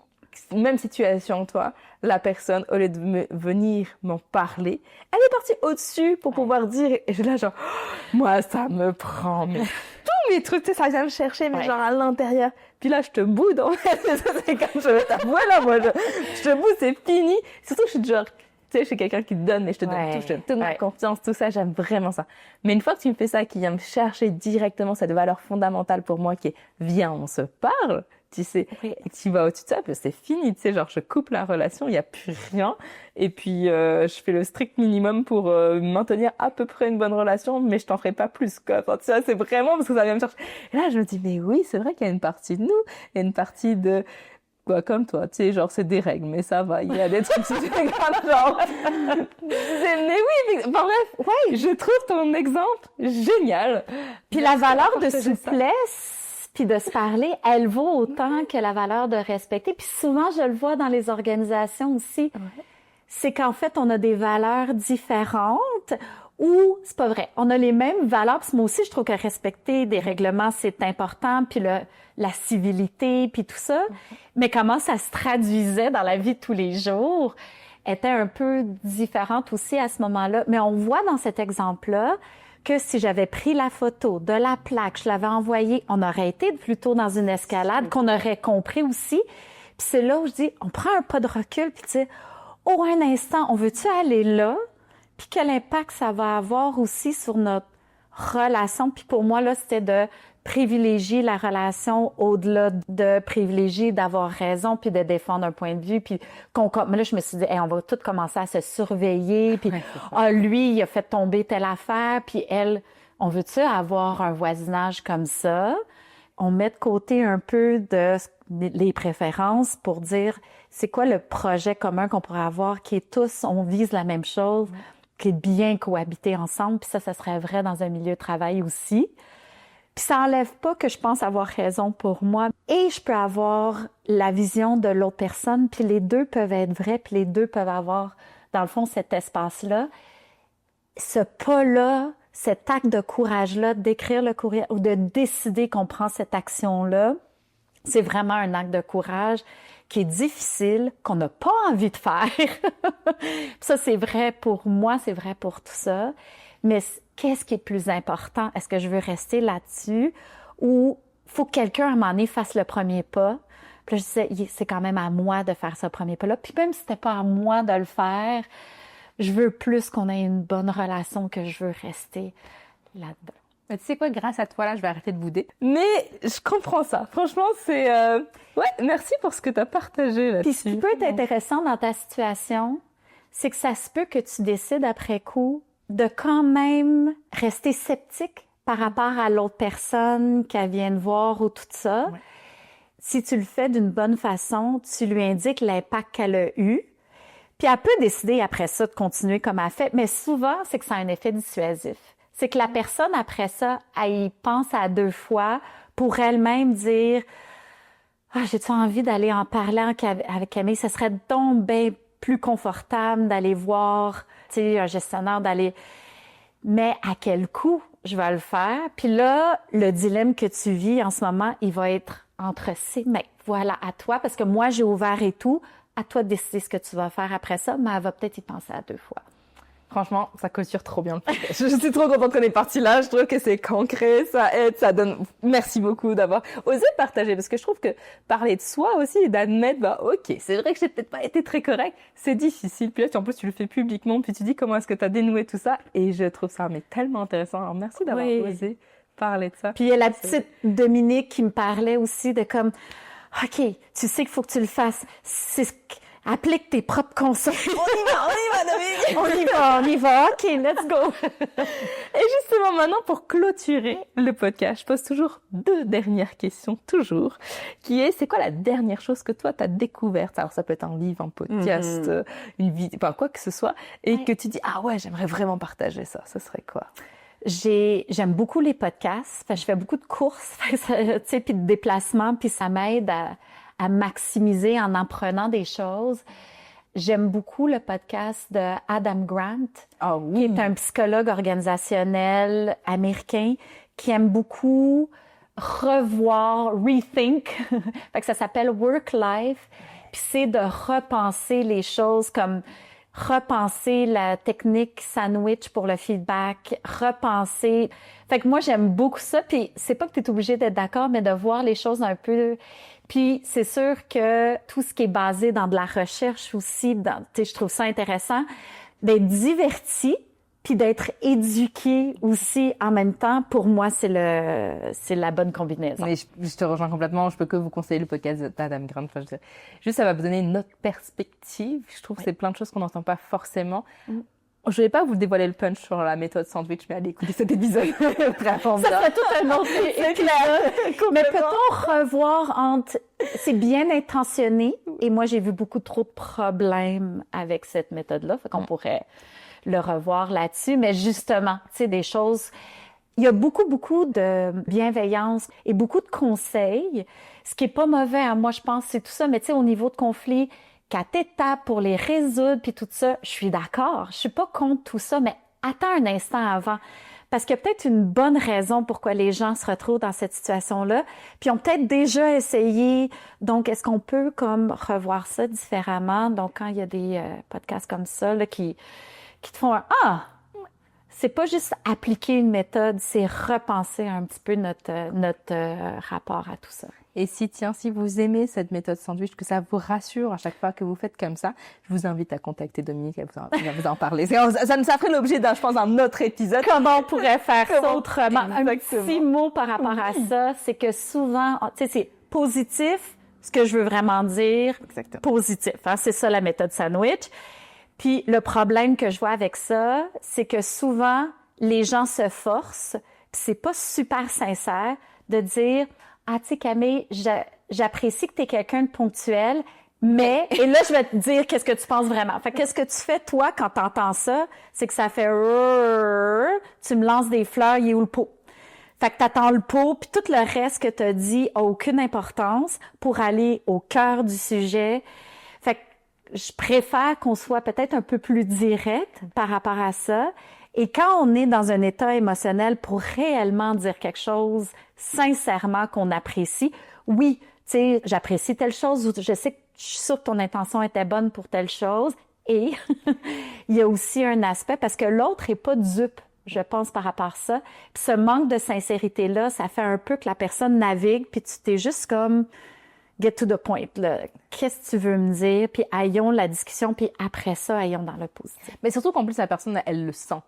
même situation, toi, la personne, au lieu de venir m'en parler, elle est partie au-dessus pour pouvoir dire, et je suis là genre, oh, moi, ça me prend, mais tous mes trucs, tu sais, ça vient me chercher, mais genre à l'intérieur. Puis là, je te boude, en fait. C'est comme, je vais t'avouer, là, moi, je te boude, c'est fini. Surtout, je suis genre, tu sais, je suis quelqu'un qui te donne, et je te donne tout, je te donne toute ma confiance, tout ça, j'aime vraiment ça. Mais une fois que tu me fais ça, qui vient me chercher directement cette valeur fondamentale pour moi, qui est, viens, on se parle, tu sais, et tu vas au-dessus de ça, puis c'est fini, tu sais, genre, je coupe la relation, il n'y a plus rien, et puis je fais le strict minimum pour maintenir à peu près une bonne relation, mais je t'en ferai pas plus, quoi. Enfin, tu vois, c'est vraiment parce que ça vient me chercher. Et là, je me dis, mais oui, c'est vrai qu'il y a une partie de nous, il y a une partie de... Quoi, comme toi, tu sais, genre, c'est des règles, mais ça va, il y a des trucs, c'est genre... mais oui, mais, enfin, bref, je trouve ton exemple génial. Puis la valeur de souplesse, puis de se parler, elle vaut autant que la valeur de respecter. Puis souvent, je le vois dans les organisations aussi, c'est qu'en fait, on a des valeurs différentes ou c'est pas vrai. On a les mêmes valeurs, parce que moi aussi, je trouve que respecter des règlements, c'est important, puis la civilité, puis tout ça. Mais comment ça se traduisait dans la vie de tous les jours était un peu différente aussi à ce moment-là. Mais on voit dans cet exemple-là que si j'avais pris la photo de la plaque, je l'avais envoyée, on aurait été plutôt dans une escalade qu'on aurait compris aussi. Puis c'est là où je dis, on prend un pas de recul, puis tu sais, oh, un instant, on veut-tu aller là? Puis quel impact ça va avoir aussi sur notre relation. Puis pour moi, là, c'était de privilégier la relation au-delà de privilégier d'avoir raison puis de défendre un point de vue. Puis mais là, je me suis dit, hey, on va tous commencer à se surveiller. Puis lui, il a fait tomber telle affaire. Puis elle, on veut-tu avoir un voisinage comme ça? On met de côté un peu les préférences pour dire, c'est quoi le projet commun qu'on pourrait avoir qui est tous, on vise la même chose, qui est bien cohabiter ensemble. Puis ça serait vrai dans un milieu de travail aussi. Puis ça enlève pas que je pense avoir raison pour moi. Et je peux avoir la vision de l'autre personne, puis les deux peuvent être vrais, puis les deux peuvent avoir, dans le fond, cet espace-là. Ce pas-là, cet acte de courage-là, d'écrire le courriel ou de décider qu'on prend cette action-là, c'est vraiment un acte de courage qui est difficile, qu'on n'a pas envie de faire. Ça, c'est vrai pour moi, c'est vrai pour tout ça. Mais qu'est-ce qui est plus important? Est-ce que je veux rester là-dessus ou faut que quelqu'un, à un moment donné, fasse le premier pas? Puis là, je disais, c'est quand même à moi de faire ce premier pas-là. Puis même si c'était pas à moi de le faire, je veux plus qu'on ait une bonne relation que je veux rester là-dedans. Mais tu sais quoi, grâce à toi, là, je vais arrêter de bouder. Mais je comprends ça. Franchement, c'est... Ouais, merci pour ce que tu as partagé là-dessus. Puis ce qui peut être intéressant dans ta situation, c'est que ça se peut que tu décides après coup de quand même rester sceptique par rapport à l'autre personne qu'elle vient de voir ou tout ça. Ouais. Si tu le fais d'une bonne façon, tu lui indiques l'impact qu'elle a eu, puis elle peut décider après ça de continuer comme elle fait, mais souvent, c'est que ça a un effet dissuasif. C'est que la personne, après ça, elle y pense à 2 fois pour elle-même dire « Ah, j'ai-tu envie d'aller en parler avec Camille? Ce serait donc bien plus confortable d'aller voir, tu sais, un gestionnaire, d'aller... » Mais à quel coût je vais le faire? Puis là, le dilemme que tu vis en ce moment, il va être entre ces mains. Voilà, à toi, parce que moi, j'ai ouvert et tout. À toi de décider ce que tu vas faire après ça, mais elle va peut-être y penser à 2 fois. Franchement, ça clôture trop bien le podcast. Je suis trop contente qu'on est parti là. Je trouve que c'est concret, ça aide, ça donne. Merci beaucoup d'avoir osé partager, parce que je trouve que parler de soi aussi et d'admettre, ok, c'est vrai que j'ai peut-être pas été très correcte, c'est difficile. Puis là, en plus, tu le fais publiquement, puis tu dis comment est-ce que tu as dénoué tout ça. Et je trouve ça tellement intéressant. Alors, merci d'avoir osé parler de ça. Puis il y a la petite Dominique qui me parlait aussi de comme, ok, tu sais qu'il faut que tu le fasses. Applique tes propres conseils. On y va, Dominique! On y va. OK, let's go. Et justement, maintenant, pour clôturer le podcast, je pose toujours 2 dernières questions, toujours, qui est, c'est quoi la dernière chose que toi, t'as découverte? Alors, ça peut être un livre, un podcast, une vidéo, enfin, quoi que ce soit, et que tu dis, ah ouais, j'aimerais vraiment partager ça. Ce serait quoi? J'aime beaucoup les podcasts. Enfin, je fais beaucoup de courses, tu sais, puis de déplacements, puis ça m'aide à maximiser en apprenant des choses. J'aime beaucoup le podcast de Adam Grant, qui est un psychologue organisationnel américain qui aime beaucoup revoir, rethink. Fait que ça s'appelle Work Life. Puis c'est de repenser les choses comme repenser la technique sandwich pour le feedback, repenser. Fait que moi, j'aime beaucoup ça. Puis c'est pas que tu es obligé d'être d'accord, mais de voir les choses un peu. Puis c'est sûr que tout ce qui est basé dans de la recherche aussi, je trouve ça intéressant, d'être diverti, puis d'être éduqué aussi en même temps. Pour moi, c'est la bonne combinaison. Mais je te rejoins complètement. Je peux que vous conseiller le podcast d'Adam Grant. Enfin, juste, ça va vous donner une autre perspective. Je trouve que c'est plein de choses qu'on n'entend pas forcément. Je vais pas vous dévoiler le punch sur la méthode sandwich, mais allez écouter cet épisode. Vraiment ça serait tout un autre épisode. Mais peut-on revoir entre... C'est bien intentionné, et moi, j'ai vu beaucoup trop de problèmes avec cette méthode-là. Fait qu'on pourrait le revoir là-dessus. Mais justement, tu sais, des choses... Il y a beaucoup de bienveillance et beaucoup de conseils. Ce qui est pas mauvais, hein, moi, je pense, c'est tout ça. Mais tu sais, au niveau de conflit... 4 étapes pour les résoudre, puis tout ça, je suis d'accord. Je suis pas contre tout ça, mais attends un instant avant. Parce qu'il y a peut-être une bonne raison pourquoi les gens se retrouvent dans cette situation-là, puis ont peut-être déjà essayé. Donc, est-ce qu'on peut comme revoir ça différemment? Donc, quand il y a des podcasts comme ça là, qui te font un « Ah! » C'est pas juste appliquer une méthode, c'est repenser un petit peu notre rapport à tout ça. Et si vous aimez cette méthode sandwich, que ça vous rassure à chaque fois que vous faites comme ça, je vous invite à contacter Dominique, elle va vous en parler. Ça ferait l'objet d'un autre épisode. Comment on pourrait faire ça autrement? Exactement. Un petit mot par rapport à ça, c'est que souvent, tu sais, c'est positif, ce que je veux vraiment dire, positif. Hein? C'est ça la méthode sandwich. Puis le problème que je vois avec ça, c'est que souvent, les gens se forcent, puis c'est pas super sincère de dire « Ah, tu sais, Camille, j'apprécie que tu es quelqu'un de ponctuel, mais... » Et là, je vais te dire qu'est-ce que tu penses vraiment. Fait qu'est-ce que tu fais, toi, quand tu entends ça? C'est que ça fait « Tu me lances des fleurs, il est où le pot? » Fait que t'attends le pot, puis tout le reste que tu as dit a aucune importance pour aller au cœur du sujet. Fait que je préfère qu'on soit peut-être un peu plus direct par rapport à ça. Et quand on est dans un état émotionnel pour réellement dire quelque chose sincèrement qu'on apprécie, oui, tu sais, j'apprécie telle chose ou je sais que je suis sûre que ton intention était bonne pour telle chose. Et il y a aussi un aspect parce que l'autre est pas dupe, je pense, par rapport à ça. Puis ce manque de sincérité-là, ça fait un peu que la personne navigue, puis tu t'es juste comme... Get to the point, là. Qu'est-ce que tu veux me dire? Puis ayons la discussion, puis après ça, ayons dans le positif. Mais surtout qu'en plus, la personne, elle le sent.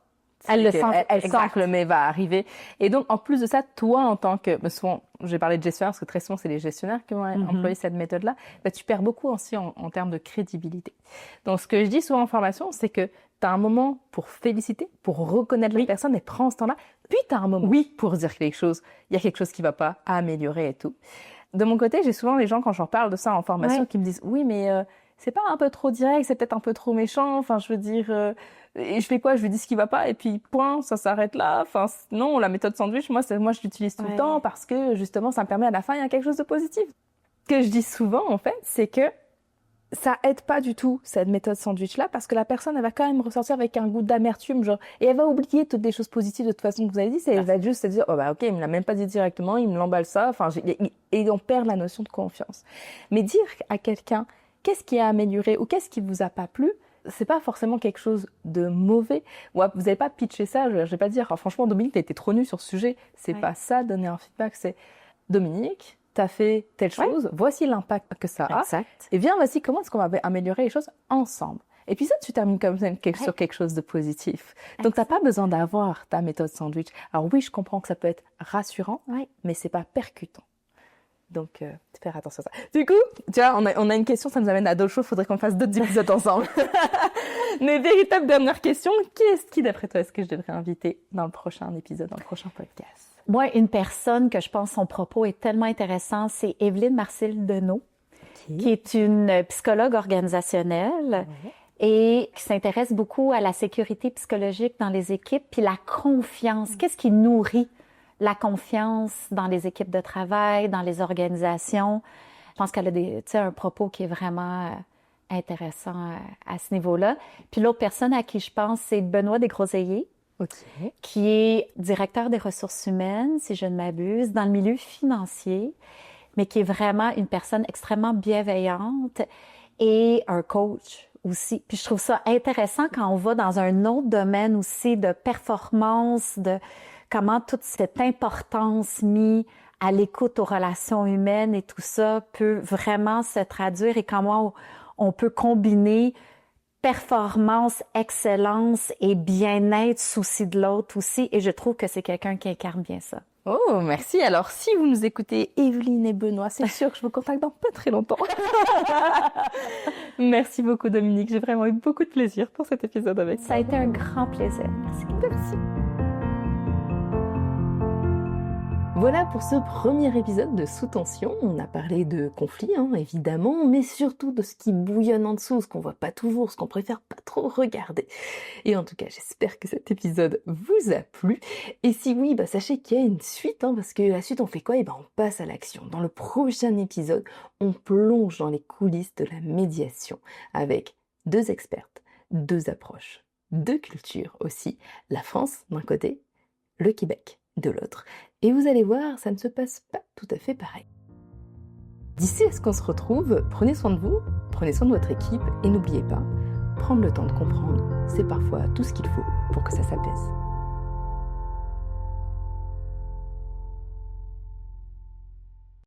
Elle le sent. Elle sent que le mais va arriver. Et donc, en plus de ça, toi, en tant que... souvent, j'ai parlé de gestionnaire, parce que très souvent, c'est les gestionnaires qui vont employer cette méthode-là. Tu perds beaucoup aussi en termes de crédibilité. Donc, ce que je dis souvent en formation, c'est que tu as un moment pour féliciter, pour reconnaître la personne et prends ce temps-là. puis tu as un moment pour dire quelque chose. Il y a quelque chose qui va pas, à améliorer et tout. De mon côté, j'ai souvent les gens, quand j'en parle de ça en formation, qui me disent « Oui, mais c'est pas un peu trop direct, c'est peut-être un peu trop méchant. Enfin, je veux dire, et je fais quoi? Je lui dis ce qui va pas et puis point, ça s'arrête là. Enfin, non, la méthode sandwich, moi je l'utilise tout le temps parce que justement, ça me permet à la fin, il y a quelque chose de positif. » Ce que je dis souvent, en fait, c'est que ça aide pas du tout, cette méthode sandwich-là, parce que la personne, elle va quand même ressortir avec un goût d'amertume, genre, et elle va oublier toutes les choses positives de toute façon que vous avez dit, elle va juste se dire, oh bah ok, il me l'a même pas dit directement, il me l'emballe ça, enfin, et on perd la notion de confiance. Mais dire à quelqu'un, qu'est-ce qui a amélioré ou qu'est-ce qui vous a pas plu, c'est pas forcément quelque chose de mauvais. Ouais, vous n'allez pas pitcher ça, je vais pas dire, oh, franchement, Dominique, t'as été trop nue sur ce sujet. C'est pas ça, donner un feedback, c'est Dominique, t'as fait telle chose, voici l'impact que ça a. Exact. Et bien, voici comment est-ce qu'on va améliorer les choses ensemble. Et puis ça, tu termines comme ça sur quelque chose de positif. Donc, t'as pas besoin d'avoir ta méthode sandwich. Alors oui, je comprends que ça peut être rassurant, mais c'est pas percutant. Donc, faire attention à ça. Du coup, tu vois, on a une question, ça nous amène à d'autres choses. Faudrait qu'on fasse d'autres épisodes ensemble. Mais véritable dernière question, qui d'après toi, est-ce que je devrais inviter dans le prochain épisode, dans le prochain podcast? Moi, une personne que je pense son propos est tellement intéressant, c'est Evelyne Marcille-Deneau, qui est une psychologue organisationnelle et qui s'intéresse beaucoup à la sécurité psychologique dans les équipes, puis la confiance. Qu'est-ce qui nourrit la confiance dans les équipes de travail, dans les organisations? Je pense qu'elle a un propos qui est vraiment intéressant à ce niveau-là. Puis l'autre personne à qui je pense, c'est Benoît Desgroseilliers, qui est directeur des ressources humaines, si je ne m'abuse, dans le milieu financier, mais qui est vraiment une personne extrêmement bienveillante et un coach aussi. Puis je trouve ça intéressant quand on va dans un autre domaine aussi de performance, de comment toute cette importance mise à l'écoute aux relations humaines et tout ça peut vraiment se traduire et comment on peut combiner performance, excellence et bien-être, souci de l'autre aussi. Et je trouve que c'est quelqu'un qui incarne bien ça. Oh, merci. Alors, si vous nous écoutez, Evelyne et Benoît, c'est sûr que je vous contacte dans pas très longtemps. Merci beaucoup, Dominique. J'ai vraiment eu beaucoup de plaisir pour cet épisode avec toi. Ça a été un grand plaisir. Merci. Merci. Voilà pour ce premier épisode de Sous Tension. On a parlé de conflits, évidemment, mais surtout de ce qui bouillonne en dessous, ce qu'on voit pas toujours, ce qu'on préfère pas trop regarder. Et en tout cas, j'espère que cet épisode vous a plu. Et si oui, sachez qu'il y a une suite, parce que la suite, on fait quoi? On passe à l'action. Dans le prochain épisode, on plonge dans les coulisses de la médiation avec 2 expertes, 2 approches, 2 cultures aussi. La France d'un côté, le Québec de l'autre. Et vous allez voir, ça ne se passe pas tout à fait pareil. D'ici à ce qu'on se retrouve, prenez soin de vous, prenez soin de votre équipe et n'oubliez pas, prendre le temps de comprendre, c'est parfois tout ce qu'il faut pour que ça s'apaise.